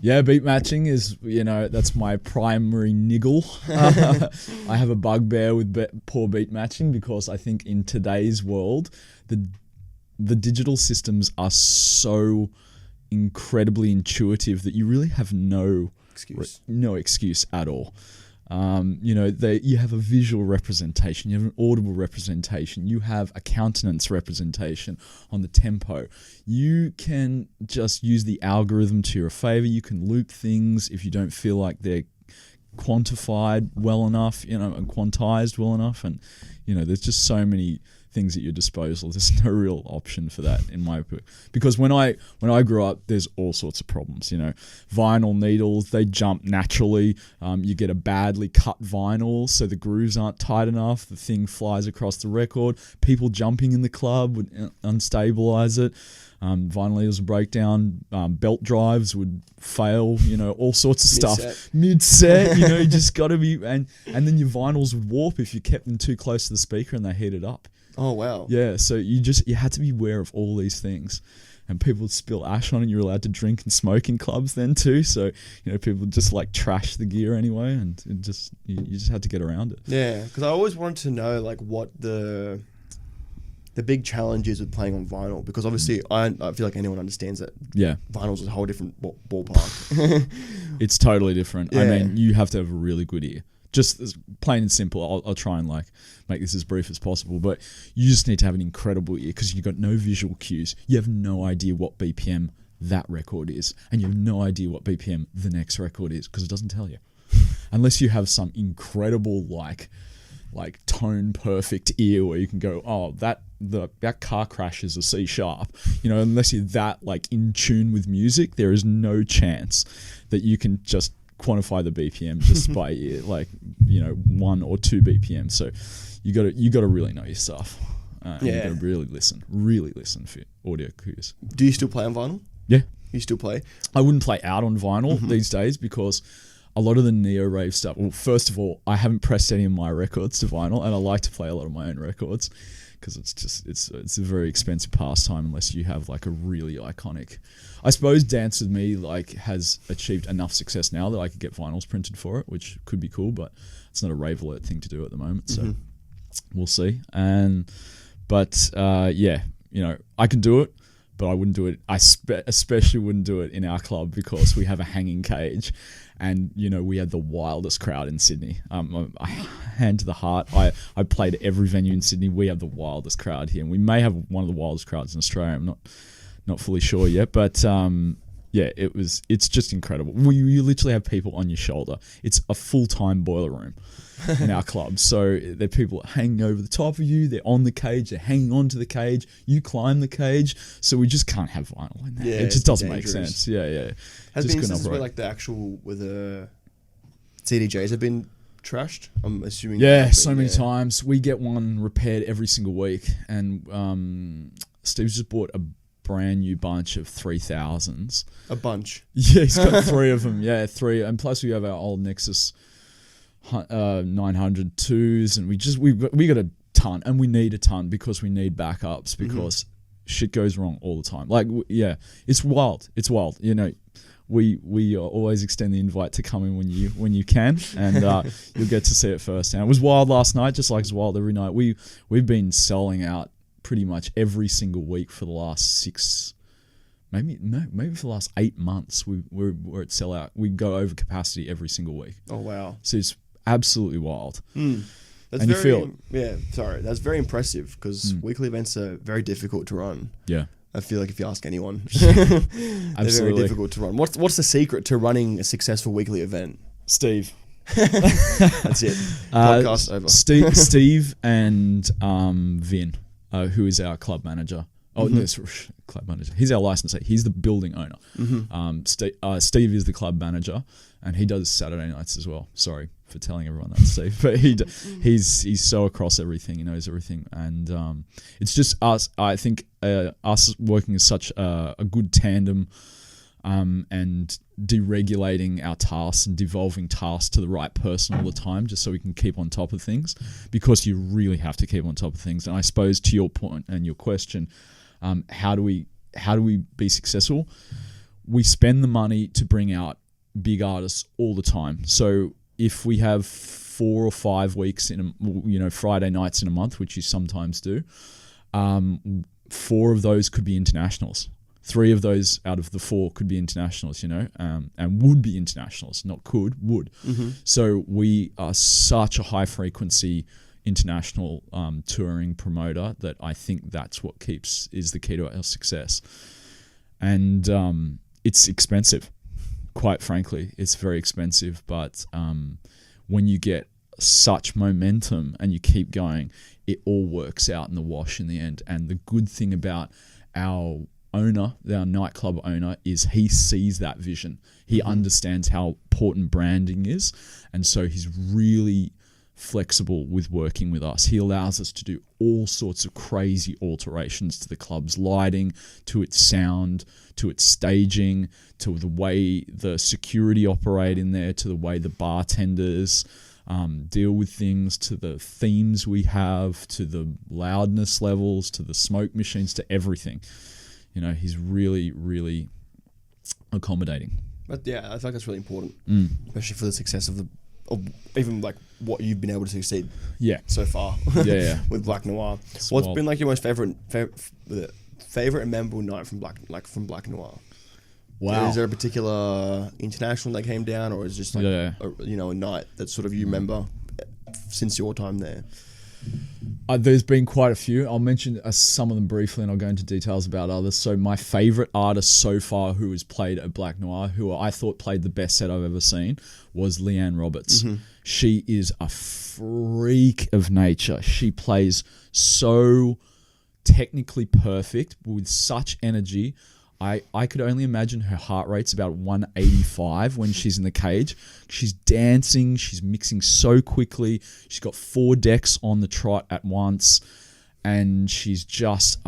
Yeah, beat matching is, that's my primary niggle. I have a bugbear with poor beat matching, because I think in today's world, the digital systems are so incredibly intuitive that you really have no excuse at all. You have a visual representation, you have an audible representation, you have a countenance representation on the tempo. You can just use the algorithm to your favor. You can loop things if you don't feel like they're quantified well enough, and quantized well enough. And, there's just so many things at your disposal. There's no real option for that in my book, because when I grew up, there's all sorts of problems. Vinyl needles, they jump naturally. You get a badly cut vinyl, so the grooves aren't tight enough. The thing flies across the record. People jumping in the club would unstabilize it. Vinyl needles would break down. Belt drives would fail. All sorts of stuff. Mid-set, you just got to be, and then your vinyls would warp if you kept them too close to the speaker and they heated up. Oh, wow. Yeah, so you had to be aware of all these things. And people would spill ash on it, and you're allowed to drink and smoke in clubs then too. So, people just like trash the gear anyway, and you just had to get around it. Yeah, because I always wanted to know like what the big challenge is with playing on vinyl, because obviously I feel like anyone understands that vinyl's a whole different ballpark. It's totally different. Yeah. I mean, you have to have a really good ear. Just as plain and simple. I'll try and make this as brief as possible, but you just need to have an incredible ear, because you've got no visual cues. You have no idea what BPM that record is, and you have no idea what BPM the next record is, because it doesn't tell you. Unless you have some incredible like tone perfect ear where you can go, oh, that car crash is a C sharp. Unless you're that like in tune with music, there is no chance that you can just quantify the BPM just by ear, 1 or 2 BPM. So you got to really know your stuff. And you've got to really listen for audio cues. Do you still play on vinyl? Yeah. You still play? I wouldn't play out on vinyl these days because a lot of the neo-rave stuff, well, first of all, I haven't pressed any of my records to vinyl, and I like to play a lot of my own records because it's a very expensive pastime unless you have like a really iconic. I suppose Dance With Me like has achieved enough success now that I could get vinyls printed for it, which could be cool, but it's not a Rave Alert thing to do at the moment, so we'll see. But I can do it, but I wouldn't do it. I especially wouldn't do it in our club because we have a hanging cage, and we had the wildest crowd in Sydney. Hand to the heart, I played at every venue in Sydney. We have the wildest crowd here, and we may have one of the wildest crowds in Australia. I'm not fully sure yet, but it's just incredible. You literally have people on your shoulder. It's a full-time boiler room in our club. So there are people hanging over the top of you. They're on the cage. They're hanging onto the cage. You climb the cage. So we just can't have vinyl in there. Yeah, it just doesn't dangerous. make sense. Yeah. Has just been instances where like the CDJs have been trashed? I'm assuming. Yeah, so many times. We get one repaired every single week, and Steve's just bought a brand new bunch of 3000s. A bunch. Yeah, he's got 3 of them. Yeah, 3, and plus we have our old Nexus 900 2s, and we got a ton, and we need a ton because we need backups because shit goes wrong all the time. Like, it's wild. It's wild. We always extend the invite to come in when you can, and you'll get to see it firsthand. It was wild last night, just like it's wild every night. We've been selling out pretty much every single week for the last maybe for the last 8 months. We're at sellout. We go over capacity every single week. Oh wow! So it's absolutely wild. That's and you feel it. Yeah, sorry, that's very impressive because weekly events are very difficult to run. Yeah. I feel like if you ask anyone, they're very difficult to run. What's the secret to running a successful weekly event? Steve. That's it. Podcast over. Steve and Vin, who is our club manager. Oh, no, club manager. He's our licensee. He's the building owner. Steve is the club manager, and he does Saturday nights as well. Sorry for telling everyone that, Steve, but he's so across everything. He knows everything, and it's just us. I think us working as such a good tandem, and deregulating our tasks and devolving tasks to the right person all the time, just so we can keep on top of things, because you really have to keep on top of things. And I suppose to your point and your question, how do we be successful? We spend the money to bring out big artists all the time. So if we have 4 or 5 weeks Friday nights in a month, which you sometimes do, 4 of those could be internationals. 3 of those out of the 4 could be internationals, and would be internationals, not could, would. So we are such a high frequency international touring promoter that I think that's what is the key to our success. And it's expensive, quite frankly. It's very expensive, but when you get such momentum and you keep going, it all works out in the wash in the end. And the good thing about our nightclub owner, is he sees that vision. He understands how important branding is, and so he's really flexible with working with us. He allows us to do all sorts of crazy alterations to the club's lighting, to its sound, to its staging, to the way the security operate in there, to the way the bartenders deal with things, to the themes we have, to the loudness levels, to the smoke machines, to everything. He's really, really accommodating. But yeah, I feel like that's really important, especially for the success of even like what you've been able to succeed. So far. With Black Noir. What's been like your most favorite and memorable night from Black Noir? Wow. Is there a particular international that came down, or is it just like a night that sort of you remember since your time there? There's been quite a few. I'll mention some of them briefly, and I'll go into details about others. So my favourite artist so far who has played at Black Noir, who I thought played the best set I've ever seen, was Leanne Roberts. She is a freak of nature. She plays so technically perfect with such energy. I could only imagine her heart rate's about 185 when she's in the cage. She's dancing, she's mixing so quickly. She's got 4 decks on the trot at once. and she's just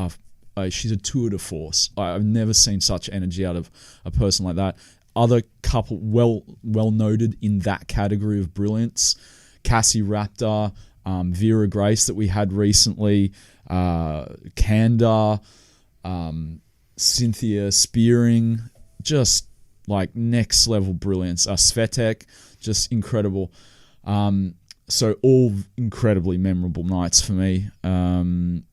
she's a tour de force. I've never seen such energy out of a person like that. Other couple well noted in that category of brilliance, Cassie Raptor, Vera Grace that we had recently, Kanda, Cynthia Spearing, just like next level brilliance. Svetek, just incredible. So all incredibly memorable nights for me. One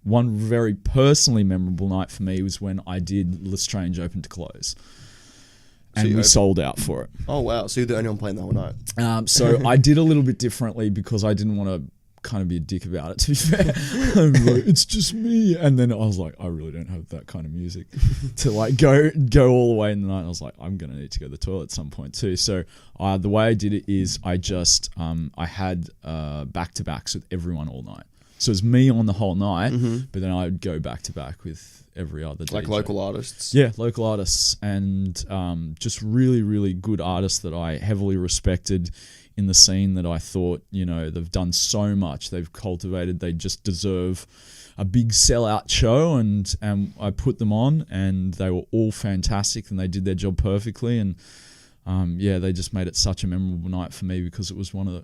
very personally memorable night for me was when I did LeStrange open to close. And we sold out for it. Oh, wow. So you're the only one playing the whole night. So I did a little bit differently because I didn't want to kind of be a dick about it, to be fair. I'm like, it's just me. And then I was like, I really don't have that kind of music to like go all the way in the night. And I was like, I'm going to need to go to the toilet at some point too. So the way I did it is I just, I had back-to-backs with everyone all night. So it was me on the whole night, but then I'd go back-to-back with every other DJ. Like local artists? Yeah, local artists, and just really, really good artists that I heavily respected in the scene that I thought, they've done so much, they've cultivated, they just deserve a big sellout show, and I put them on, and they were all fantastic, and they did their job perfectly, and they just made it such a memorable night for me because it was one of the...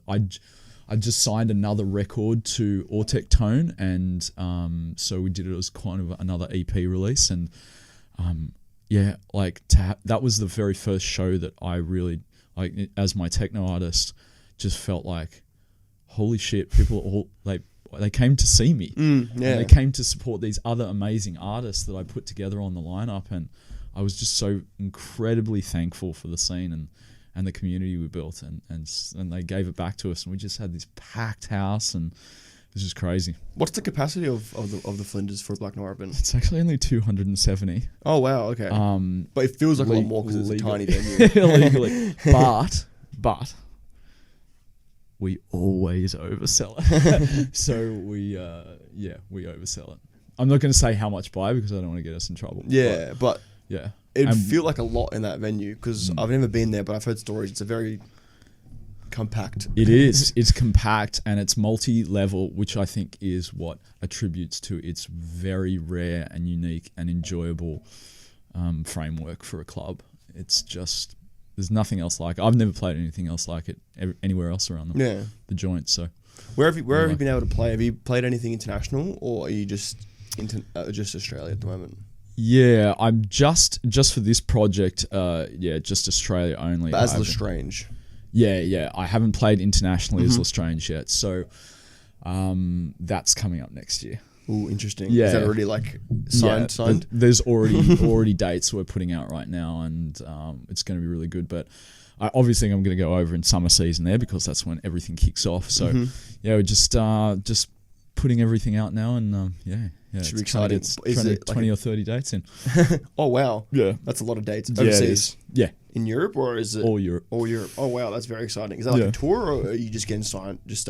I just signed another record to Autech Tone, and so we did it as kind of another EP release, and that was the very first show that I really, like, as my techno artist, just felt like, holy shit, people all they came to see me, and they came to support these other amazing artists that I put together on the lineup, and I was just so incredibly thankful for the scene and the community we built, and they gave it back to us, and we just had this packed house, and it was just crazy. What's the capacity of the Flinders for Black Noir bin? It's actually only 270. Oh wow, okay. But it feels like a lot more because it's a tiny venue. Legally, but we always oversell it. So we oversell it. I'm not going to say how much by because I don't want to get us in trouble. Yeah, but yeah. It'd feel like a lot in that venue because I've never been there, but I've heard stories. It's a very compact. It is. It's compact and it's multi-level, which I think is what attributes to its very rare and unique and enjoyable framework for a club. It's just, there's nothing else like it. I've never played anything else like it anywhere else around the joint. So, where have you been able to play? Have you played anything international, or are you just Australia at the moment? Yeah, I'm just for this project, just Australia only. But as LeStrange. Yeah, I haven't played internationally as LeStrange yet, so that's coming up next year. Ooh, interesting. Yeah. Is that already like signed? There's already dates we're putting out right now, and it's going to be really good. But obviously, I'm going to go over in summer season there because that's when everything kicks off. So we're just putting everything out now, and it should be exciting. Is it 20 or 30 dates in? Oh wow, yeah, that's a lot of dates overseas. Yeah, in Europe, or is it all Europe? All Europe. Oh wow, that's very exciting. Is that like a tour, or are you just getting signed? Just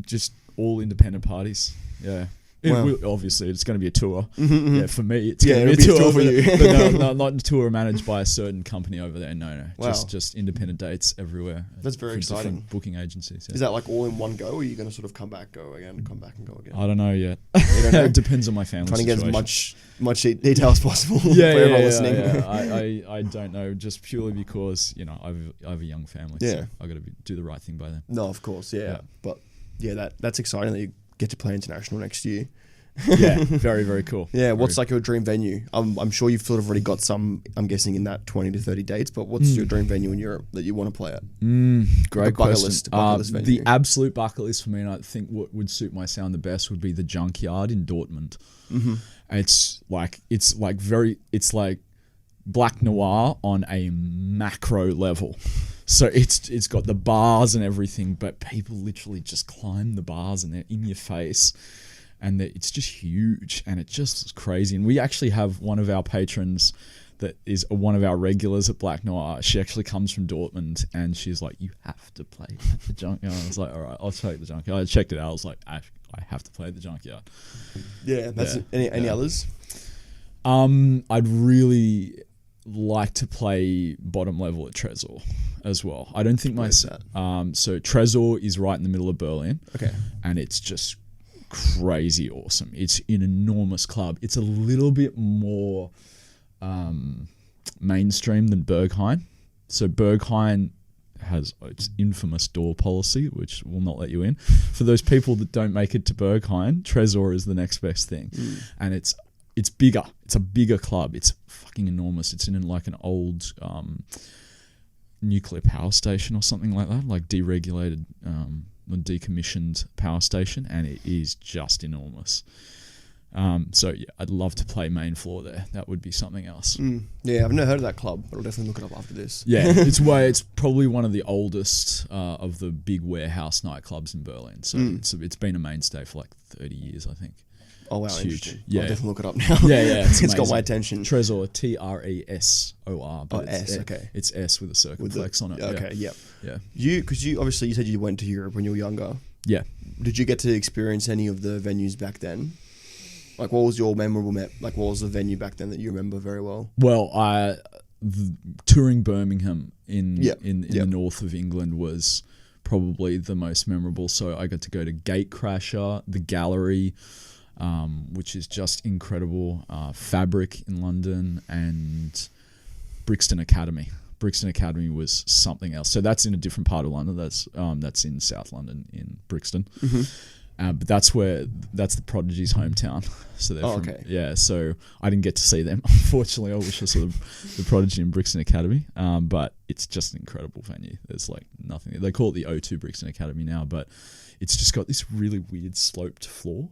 just all independent parties. Yeah. Wow. Obviously, it's going to be a tour. Yeah, for me, it's going to be a tour for you. But no, not a tour managed by a certain company over there. No. Wow. Just independent dates everywhere. That's very exciting. Different booking agencies. Yeah. Is that like all in one go, or are you going to sort of come back and go again? I don't know yet. You don't know? It depends on my family. Trying situation. to get as much detail as possible for everyone listening. Yeah. I don't know, just purely because I have a young family. Yeah. So I got to do the right thing by them. No, of course, yeah. But that's exciting that you get to play international next year. Yeah, very, very cool. Yeah, what's like your dream venue? I'm sure you've sort of already got some, I'm guessing, in that 20 to 30 dates, but what's your dream venue in Europe that you want to play at? Great question. Bucket list venue. The absolute bucket list for me, and I think what would suit my sound the best would be the Junkyard in Dortmund. It's like Black Noir on a macro level. So it's got the bars and everything, but people literally just climb the bars and they're in your face. And it's just huge, and it just is crazy. And we actually have one of our patrons that is one of our regulars at Black Noir. She actually comes from Dortmund, and she's like, "You have to play at the Junkyard." I was like, "All right, I'll take the Junkyard." I checked it out. I was like, "I have to play at the Junkyard." Yeah, that's any others? I'd really like to play bottom level at Trezor as well. I don't think so Trezor is right in the middle of Berlin. Okay, and it's just crazy awesome. It's an enormous club. It's a little bit more mainstream than Berghain. So Berghain has its infamous door policy, which will not let you in. For those people that don't make it to Berghain, Tresor is the next best thing. And it's bigger. It's a bigger club. It's fucking enormous. It's in like an old nuclear power station or something like that, like deregulated or decommissioned power station, and it is just enormous. So yeah, I'd love to play main floor there. That would be something else. Yeah, I've never heard of that club, but I'll definitely look it up after this. Yeah, it's probably one of the oldest of the big warehouse nightclubs in Berlin. So it's been a mainstay for like 30 years, I think. Oh wow, it's interesting. Huge. Yeah, I'll definitely look it up now. Yeah, it's got my attention. Tresor, Tresor, but okay. It's S with a circumflex on it. Okay, yeah. Because you obviously you said you went to Europe when you were younger. Yeah. Did you get to experience any of the venues back then? Like, what was your memorable what was the venue back then that you remember very well? Well, touring Birmingham in the north of England was probably the most memorable. So I got to go to Gatecrasher, the Gallery, which is just incredible, Fabric in London, and Brixton Academy. Brixton Academy was something else. So that's in a different part of London. That's in South London in Brixton. But that's the Prodigy's hometown. So they're okay. Yeah, so I didn't get to see them. Unfortunately, I wish I saw the Prodigy in Brixton Academy. But it's just an incredible venue. There's like nothing. They call it the O2 Brixton Academy now, but it's just got this really weird sloped floor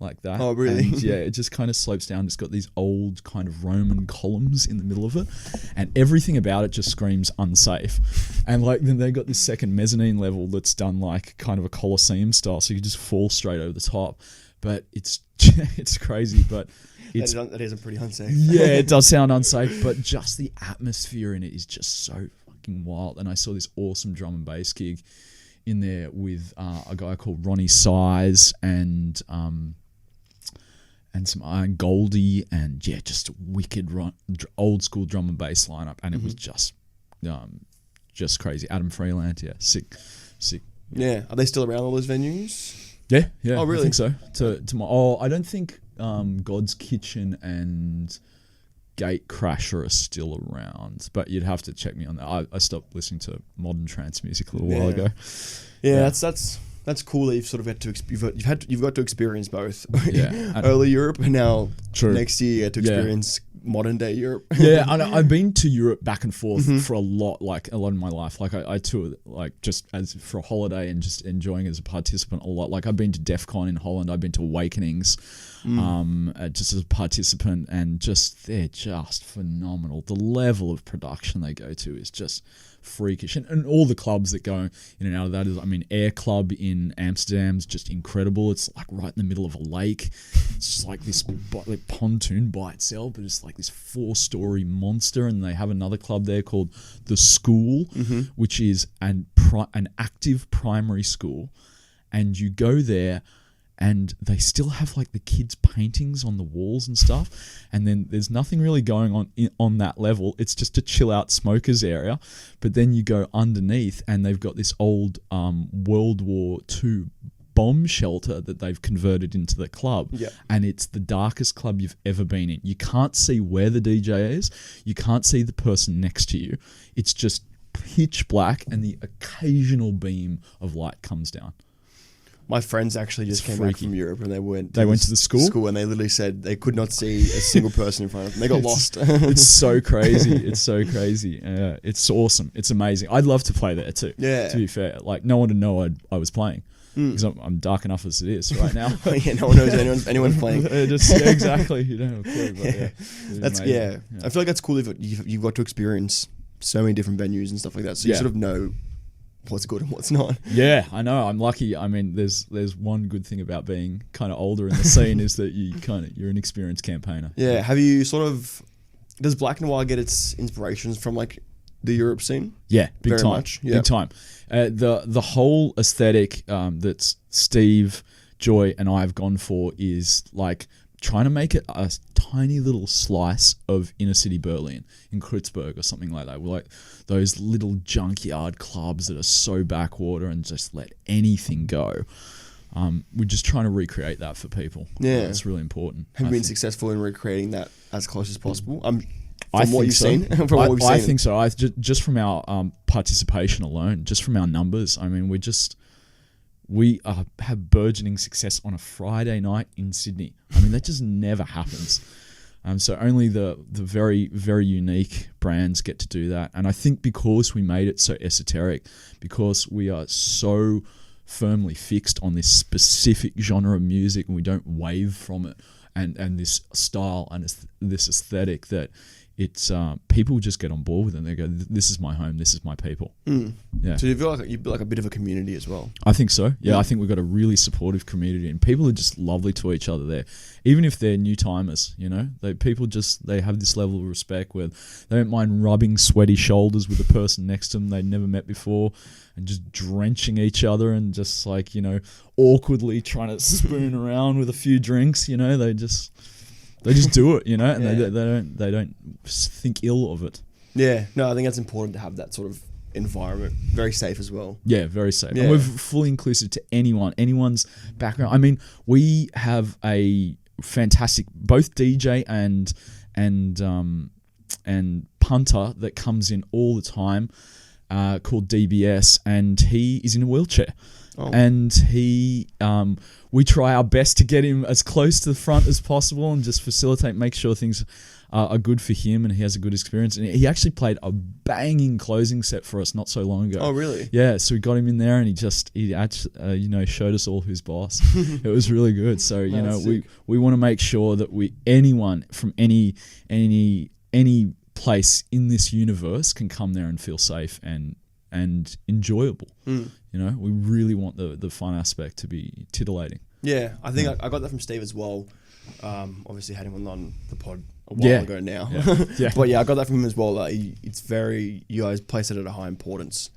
like that. Oh, really? And yeah, it just kind of slopes down. It's got these old kind of Roman columns in the middle of it, and everything about it just screams unsafe. And like then they got this second mezzanine level that's done like kind of a Colosseum style, so you just fall straight over the top. But it's crazy, but that isn't pretty unsafe. Yeah, it does sound unsafe, but just the atmosphere in it is just so fucking wild. And I saw this awesome drum and bass gig in there with a guy called Ronnie Size and some Iron Goldie, and yeah, just a wicked old school drum and bass lineup, and it was just crazy. Adam Freeland, yeah, sick. Yeah, are they still around, all those venues? Yeah. Oh, really? I think so. I don't think God's Kitchen and Gatecrasher are still around, but you'd have to check me on that. I stopped listening to modern trance music a little while ago. Yeah, that's cool that you've sort of had to you've got to experience both. Yeah, early Europe, and now true. Next year you get to experience modern day Europe. Yeah, I know. I've been to Europe back and forth for a lot of my life. Like I toured like just as for a holiday and just enjoying as a participant a lot. Like I've been to DEF CON in Holland. I've been to Awakenings, just as a participant, and they're just phenomenal. The level of production they go to is just freakish, and all the clubs that go in and out of that is, Air Club in Amsterdam's just incredible. It's like right in the middle of a lake. It's just like this pontoon by itself, but it's like this 4-story monster. And they have another club there called The School, which is an active primary school, and you go there and they still have like the kids' paintings on the walls and stuff, and then there's nothing really going on that level. It's just a chill out smokers area, but then you go underneath and they've got this old World War II bomb shelter that they've converted into the club. Yeah. And it's the darkest club you've ever been in. You can't see where the DJ is, you can't see the person next to you. It's just pitch black, and the occasional beam of light comes down. My friends actually just came back from Europe, and they went to the school, and they literally said they could not see a single person in front of them. They got lost. It's so crazy. It's so crazy. It's awesome. It's amazing. I'd love to play there too. Yeah. To be fair, like no one would know I was playing because I'm dark enough as it is right now. Yeah, no one knows anyone's playing. Exactly. You don't have a clue. But that's yeah. I feel like that's cool if you've got to experience so many different venues and stuff like that, so you sort of know what's good and what's not. Yeah, I know. I'm lucky. There's one good thing about being kind of older in the scene is that you're an experienced campaigner. Yeah. Have you does Black Noir get its inspirations from like the Europe scene? Yeah, big time. Yeah. Big time. The whole aesthetic that Steve, Joy, and I have gone for is like trying to make it a tiny little slice of inner city Berlin in Kreuzberg or something like that. We're like those little junkyard clubs that are so backwater and just let anything go. we're just trying to recreate that for people. Yeah. It's really important. Have you I been think. successful in recreating that as close as possible? From I what think you've so. seen? From what we've I seen. think so. Just from our participation alone, just from our numbers, I mean, we have burgeoning success on a Friday night in Sydney. I mean, that just never happens. So only the very, very unique brands get to do that. And I think because we made it so esoteric, because we are so firmly fixed on this specific genre of music and we don't wave from it, and this style and this aesthetic, that it's people just get on board with it and they go, this is my home, this is my people. Yeah. So you feel like you built like a bit of a community as well? I think so. Yeah, I think we've got a really supportive community and people are just lovely to each other there. Even if they're new timers, they have this level of respect where they don't mind rubbing sweaty shoulders with the person next to them they'd never met before and just drenching each other and just awkwardly trying to spoon around with a few drinks, they just do it, and they don't think ill of it. Yeah, no, I think that's important to have that sort of environment. Very safe as well. Yeah, very safe. Yeah. And we're fully inclusive to anyone's background. I mean, we have a fantastic both DJ and punter that comes in all the time, called DBS, and he is in a wheelchair. Oh. And we try our best to get him as close to the front as possible and just facilitate, make sure things are good for him and he has a good experience. And he actually played a banging closing set for us not so long ago. Oh, really? Yeah, so we got him in there and he actually, showed us all who's boss. It was really good. So, we want to make sure that anyone from any place in this universe can come there and feel safe and enjoyable. We really want the fun aspect to be titillating. Yeah, I think I got that from Steve as well. Obviously had him on the pod a while ago now. Yeah. But yeah, I got that from him as well. You guys place it at a high importance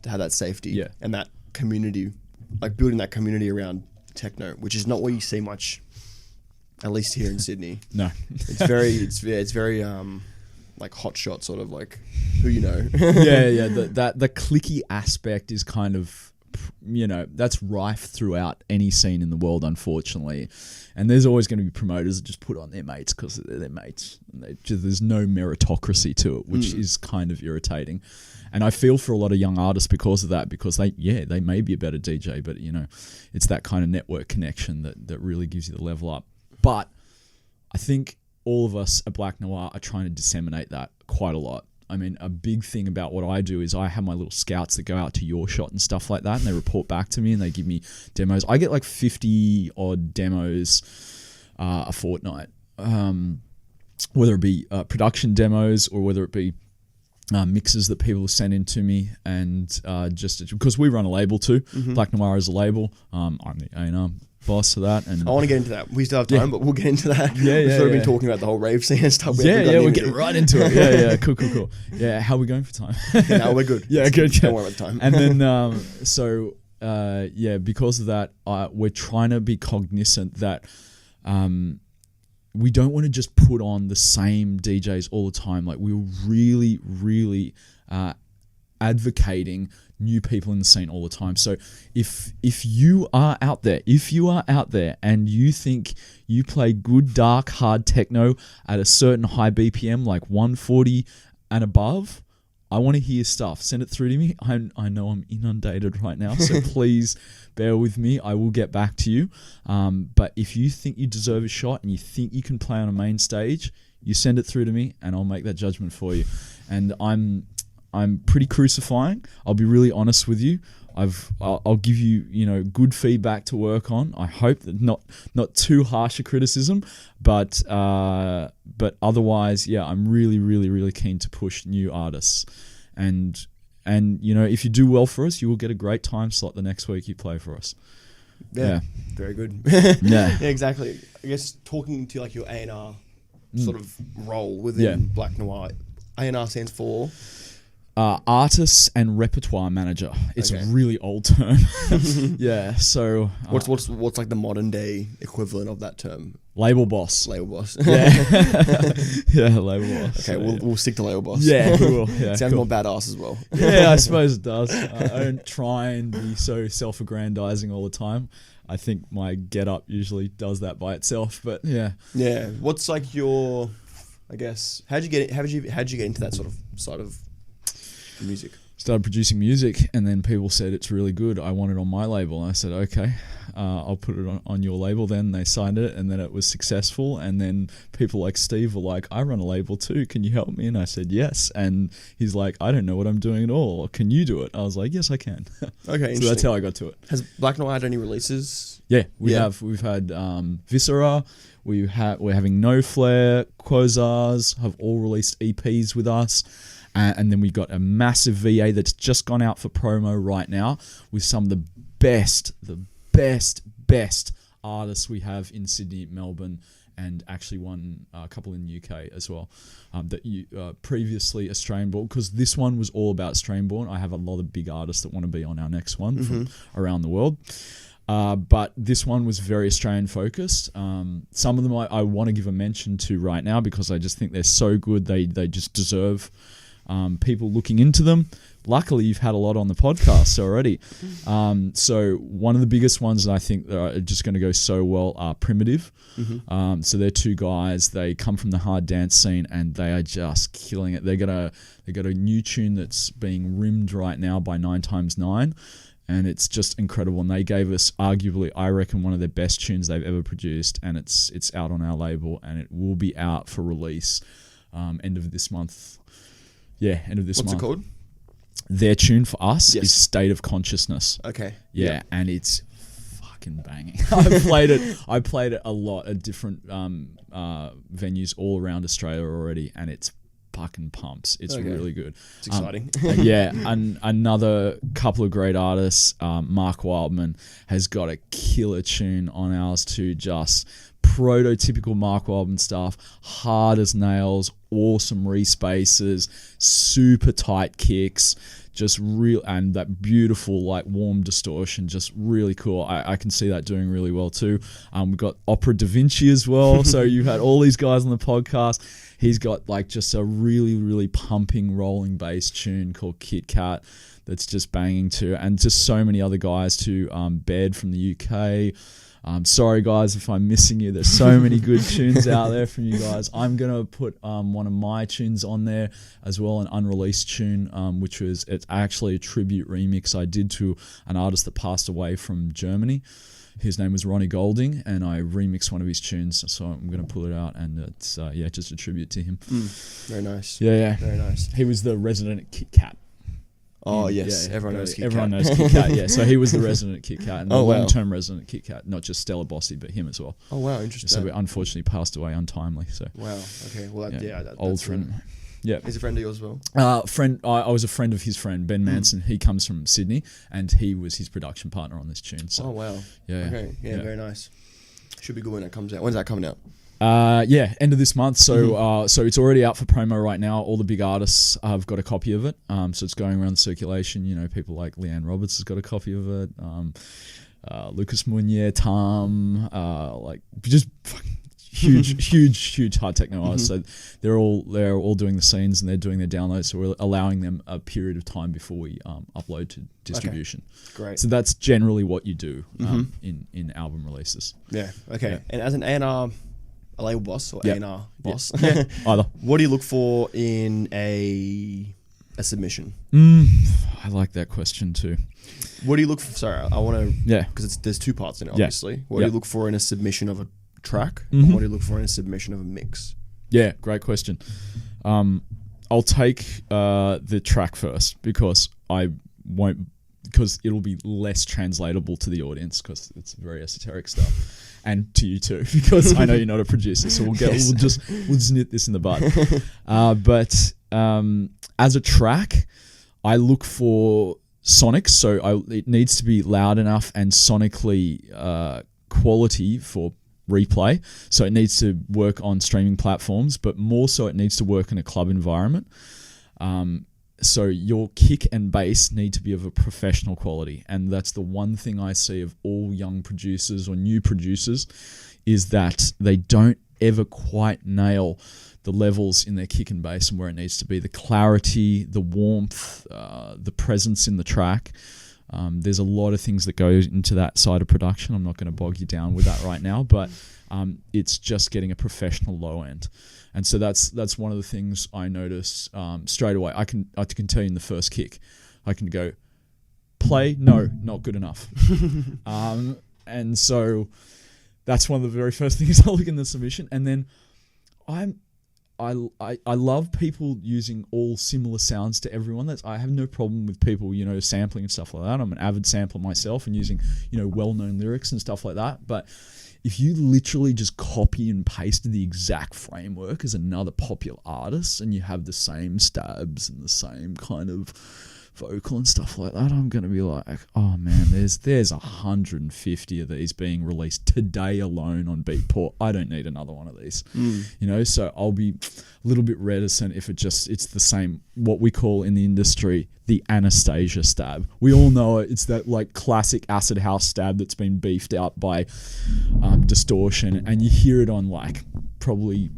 to have that safety and that community, like building that community around techno, which is not what you see much, at least here in Sydney. No. It's very like hot shot, sort of like who you know. Yeah. The clicky aspect is kind of, that's rife throughout any scene in the world, unfortunately. And there's always going to be promoters that just put on their mates because they're their mates. And there's no meritocracy to it, which is kind of irritating. And I feel for a lot of young artists because of that, because they may be a better DJ, but it's that kind of network connection that really gives you the level up. But I think all of us at Black Noir are trying to disseminate that quite a lot. I mean, a big thing about what I do is I have my little scouts that go out to your shot and stuff like that, and they report back to me and they give me demos. I get like 50 odd demos a fortnight, whether it be production demos or whether it be mixes that people send in to me, and just because we run a label too. Black Noir is a label. I'm the A&R boss for that, and I want to get into that. We still have time, but we'll get into that. We've sort of been talking about the whole rave scene and stuff. We're getting right into it. Yeah, cool. Yeah, how are we going for time? No, we're good. Yeah, good. Don't worry about time. And then, because of that, we're trying to be cognizant that we don't want to just put on the same DJs all the time. Like, we're really, really advocating new people in the scene all the time. So if you are out there and you think you play good dark hard techno at a certain high BPM, like 140 and above, I want to hear stuff. Send it through to me. I know I'm inundated right now, so please bear with me. I will get back to you. But if you think you deserve a shot and you think you can play on a main stage, you send it through to me and I'll make that judgment for you. And I'm pretty crucifying. I'll be really honest with you. I'll give you good feedback to work on. I hope that not too harsh a criticism, but otherwise, I'm really, really, really keen to push new artists. And if you do well for us, you will get a great time slot the next week you play for us. Yeah. Very good. Yeah, exactly. I guess talking to like your A&R sort of role within Black Noir. A&R stands for artists and repertoire manager. It's a really old term. Yeah. So what's like the modern day equivalent of that term? Label boss. Label boss. Yeah. Yeah, label boss. Okay, So, we'll stick to label boss. yeah, we will. Yeah, Sounds cool. more badass as well. Yeah, I suppose it does. I don't try and be so self-aggrandizing all the time. I think my get-up usually does that by itself, but yeah. Yeah. What's like your, I guess, how'd you get into that sort of side of music? Started producing music, and then people said it's really good. I want it on my label. And I said, okay, I'll put it on your label then. They signed it, and then it was successful. And then people like Steve were like, I run a label too. Can you help me? And I said, yes. And he's like, I don't know what I'm doing at all. Can you do it? I was like, yes, I can. Okay, So that's how I got to it. Has Black Noir had any releases? Yeah, we've had Viscera. We're having No Flare, Quasars have all released EPs with us. And then we got a massive VA that's just gone out for promo right now with some of the best artists we have in Sydney, Melbourne, and actually a couple in the UK as well. Previously Australian born, because this one was all about Australian born. I have a lot of big artists that want to be on our next one from around the world. But this one was very Australian focused. Some of them I want to give a mention to right now because I just think they're so good. They just deserve people looking into them. Luckily, you've had a lot on the podcast already. So one of the biggest ones that I think that are just going to go so well are Primitive. So they're two guys. They come from the hard dance scene and they are just killing it. They got a new tune that's being rimmed right now by 9x9. And it's just incredible. And they gave us arguably, I reckon, one of their best tunes they've ever produced. And it's out on our label and it will be out for release end of this month. Yeah, end of this month. What's it called? Their tune for us is State of Consciousness. Okay. Yeah, and it's fucking banging. I played it a lot at different venues all around Australia already, and it's fucking pumps. It's really good. It's exciting. Another couple of great artists. Mark Wildman has got a killer tune on ours too, just prototypical Mark Wildman stuff, hard as nails, awesome respaces, super tight kicks, just real, and that beautiful like warm distortion, just really cool. I can see that doing really well too. We've got Opera Da Vinci as well. So you've had all these guys on the podcast. He's got like just a really, really pumping rolling bass tune called Kit Kat that's just banging too, and just so many other guys too. Baird from the UK. Sorry guys if I'm missing you. There's so many good tunes out there from you guys. I'm gonna put one of my tunes on there as well, an unreleased tune, it's actually a tribute remix I did to an artist that passed away from Germany. His name was Ronnie Golding, and I remixed one of his tunes, so I'm gonna pull it out, and it's just a tribute to him. Very nice. Yeah, very nice. He was the resident at Kit Kat. Oh yes, everyone knows Kit Kat. Everyone knows Kit Kat. Yeah, so he was the resident at Kit Kat, and the long-term resident at Kit Kat, not just Stella Bossy, but him as well. Oh wow, interesting. So we unfortunately passed away untimely. So wow. Okay. Well, old friend. Yeah, he's a friend of yours as well. I was a friend of his friend Ben Manson. He comes from Sydney, and he was his production partner on this tune. So, oh wow. Yeah. Okay. Yeah, very nice. Should be good when it comes out. When's that coming out? End of this month. So so it's already out for promo right now. All the big artists have got a copy of it. So it's going around circulation. You know, people like Leanne Roberts has got a copy of it. Lucas Mounier, Tom, like just fucking huge hard techno artists. So they're all doing the scenes and they're doing their downloads. So we're allowing them a period of time before we upload to distribution. Okay. Great. So that's generally what you do in album releases. Yeah. Okay. Yeah. And as an A&R, a label boss or A&R boss, either. What do you look for in a submission? I like that question too. What do you look for? Sorry, I want to. Yeah. Because there's two parts in it, obviously. What do you look for in a submission of a track? And what do you look for in a submission of a mix? Yeah, great question. I'll take the track first because it'll be less translatable to the audience because it's very esoteric stuff. And to you too, because I know you're not a producer, so we'll just nip this in the bud. But as a track, I look for sonics, so it needs to be loud enough and sonically quality for replay. So it needs to work on streaming platforms, but more so it needs to work in a club environment. So your kick and bass need to be of a professional quality. And that's the one thing I see of all young producers or new producers, is that they don't ever quite nail the levels in their kick and bass and where it needs to be. The clarity, the warmth, the presence in the track. There's a lot of things that go into that side of production. I'm not going to bog you down with that right now, but it's just getting a professional low end. And so that's one of the things I notice straight away. I can tell you in the first kick, I can go, play, no, not good enough. And so that's one of the very first things I look in the submission. And then I love people using all similar sounds to everyone. I have no problem with people, sampling and stuff like that. I'm an avid sampler myself and using, well-known lyrics and stuff like that. But if you literally just copy and paste the exact framework as another popular artist and you have the same stabs and the same kind of vocal and stuff like that, I'm going to be like, oh man, there's 150 of these being released today alone on Beatport. I don't need another one of these. So I'll be a little bit reticent if it's the same, what we call in the industry the Anastasia stab. We all know it. It's that like classic acid house stab that's been beefed out by distortion, and you hear it on like probably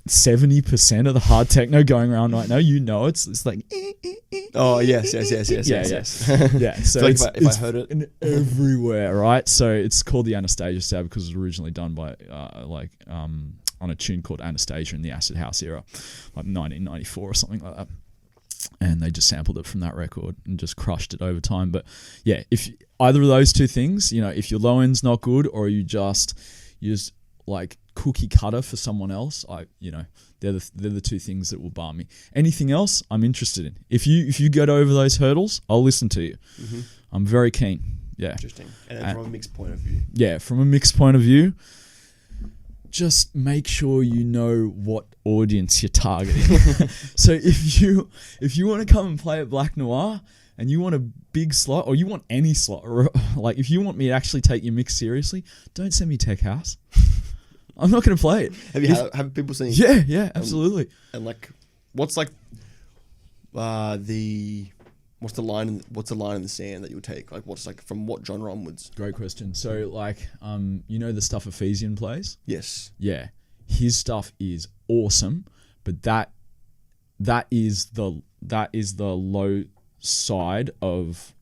70% of the hard techno going around right now. It's like oh yes. Yeah, so like if I heard it everywhere, right? So it's called the Anastasia stab because it was originally done by on a tune called Anastasia in the acid house era, like 1994 or something like that. And they just sampled it from that record and just crushed it over time. But yeah, if either of those two things, if your low end's not good or you just use like cookie cutter for someone else, they're the two things that will bar me. Anything else, I'm interested in. If you get over those hurdles, I'll listen to you. Mm-hmm. I'm very keen. Yeah. Interesting. And then from a mixed point of view. Yeah, from a mixed point of view, just make sure you know what audience you're targeting. So if you want to come and play at Black Noir and you want a big slot, or you want any slot, or like if you want me to actually take your mix seriously, don't send me Tech House. I'm not going to play it. Have people seen? Yeah, absolutely. And like, what's like what's the line in the sand that you'll take? Like, what's like from what genre onwards? Great question. So like, the stuff Ephesian plays? Yes. Yeah. His stuff is awesome, but that is the low side of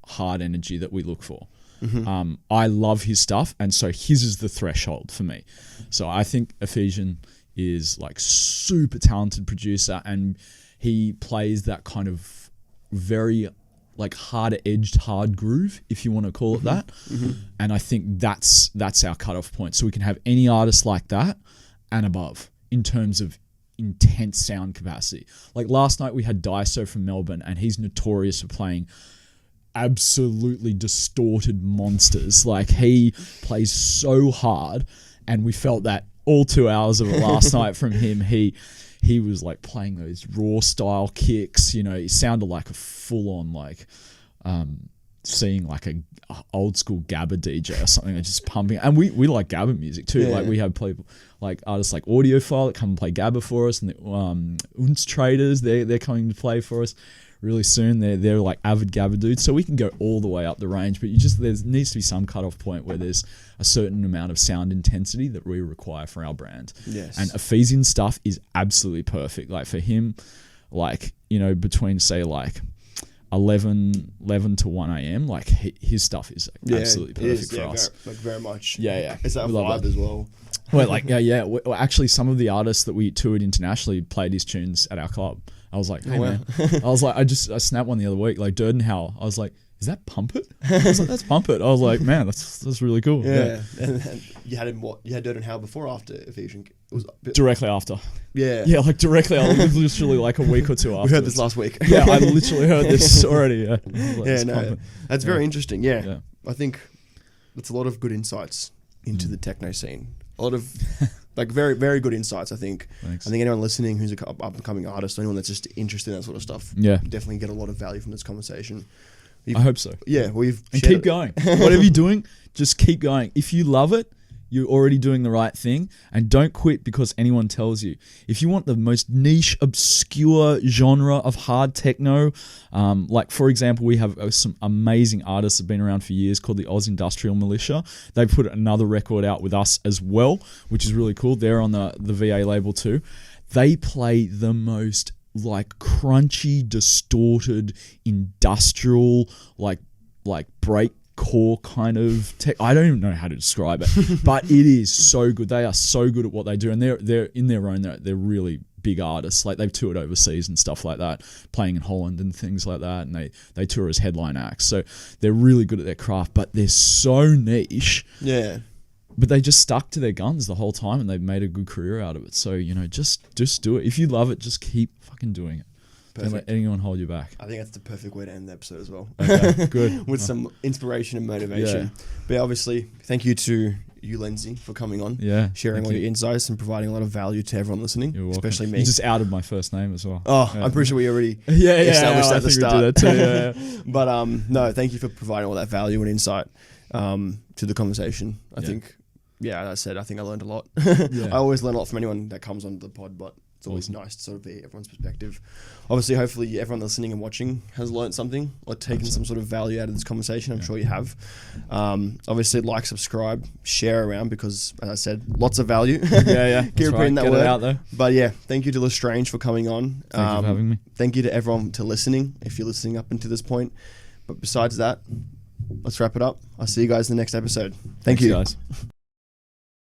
hard energy that we look for. Mm-hmm. I love his stuff, and so his is the threshold for me. So I think Ephesian is like super talented producer, and he plays that kind of very like hard edged hard groove, if you want to call it that. Mm-hmm. And I think that's our cutoff point. So we can have any artist like that and above in terms of intense sound capacity. Like last night we had Daiso from Melbourne, and he's notorious for playing absolutely distorted monsters. Like he plays so hard, and we felt that all 2 hours of it last night from him. He was like playing those raw style kicks, he sounded like a full on like seeing like a old school Gabba DJ or something, just pumping. And we like Gabba music too. Yeah. Like we have people like artists like Audiophile that come and play Gabba for us, and the Unz Traders, they're coming to play for us really soon. They're like avid Gabba dudes, so we can go all the way up the range, but there needs to be some cutoff point where there's a certain amount of sound intensity that we require for our brand. Yes. And Ephesian stuff is absolutely perfect. Like for him, like, between say like 11 to 1 a.m, like his stuff is absolutely perfect for us. Very much. Yeah. It's that vibe as well. Well, like, yeah. Well, actually, some of the artists that we toured internationally played his tunes at our club. I was like, hey, man. I was like, I snapped one the other week, like Durdenhauer. I was like, is that Pump It? I was like, that's Pump It. I was like, man, that's really cool. Yeah. And you had him you had Durdenhauer before or after Ephesian? It was directly after. Yeah. Yeah, like directly. I was literally like a week or two after. We heard this last week. Yeah, I literally heard this already. Yeah. Like, that's very interesting. Yeah. I think that's a lot of good insights into the techno scene. A lot of like very, very good insights, I think. Thanks. I think anyone listening who's an up-and-coming artist, or anyone that's just interested in that sort of stuff, definitely get a lot of value from this conversation. I hope so. Yeah, keep going. Whatever you're doing, just keep going. If you love it, you're already doing the right thing, and don't quit because anyone tells you. If you want the most niche, obscure genre of hard techno, like for example, we have some amazing artists that have been around for years called the Oz Industrial Militia. They put another record out with us as well, which is really cool. They're on the VA label too. They play the most like crunchy, distorted, industrial, like break core kind of tech. I don't even know how to describe it, but it is so good. They are so good at what they do, and they're in their own. They're really big artists. Like they've toured overseas and stuff like that, playing in Holland and things like that, and they tour as headline acts. So they're really good at their craft, but they're so niche. Yeah. But they just stuck to their guns the whole time, and they've made a good career out of it. So just do it. If you love it, just keep fucking doing it. Don't let anyone hold you back. I think that's the perfect way to end the episode as well. Okay, good. With some inspiration and motivation. Yeah. But obviously, thank you to you, Lindsay, for coming on. Yeah. Sharing all your insights and providing a lot of value to everyone listening. You're welcome. Especially me. You just outed my first name as well. Oh, yeah. I'm pretty sure we already established at the start. We did that too, yeah. But no, thank you for providing all that value and insight to the conversation. I think, as I said, I think I learned a lot. I always learn a lot from anyone that comes onto the pod, but it's always nice to sort of be everyone's perspective. Obviously, hopefully everyone listening and watching has learned something or taken some sort of value out of this conversation. I'm sure you have. Obviously, like, subscribe, share around because, as I said, lots of value. Keep repeating that word. It out there. But yeah, thank you to LeStrange for coming on. Thank you for having me. Thank you to everyone for listening, if you're listening up until this point. But besides that, let's wrap it up. I'll see you guys in the next episode. Thanks, you guys.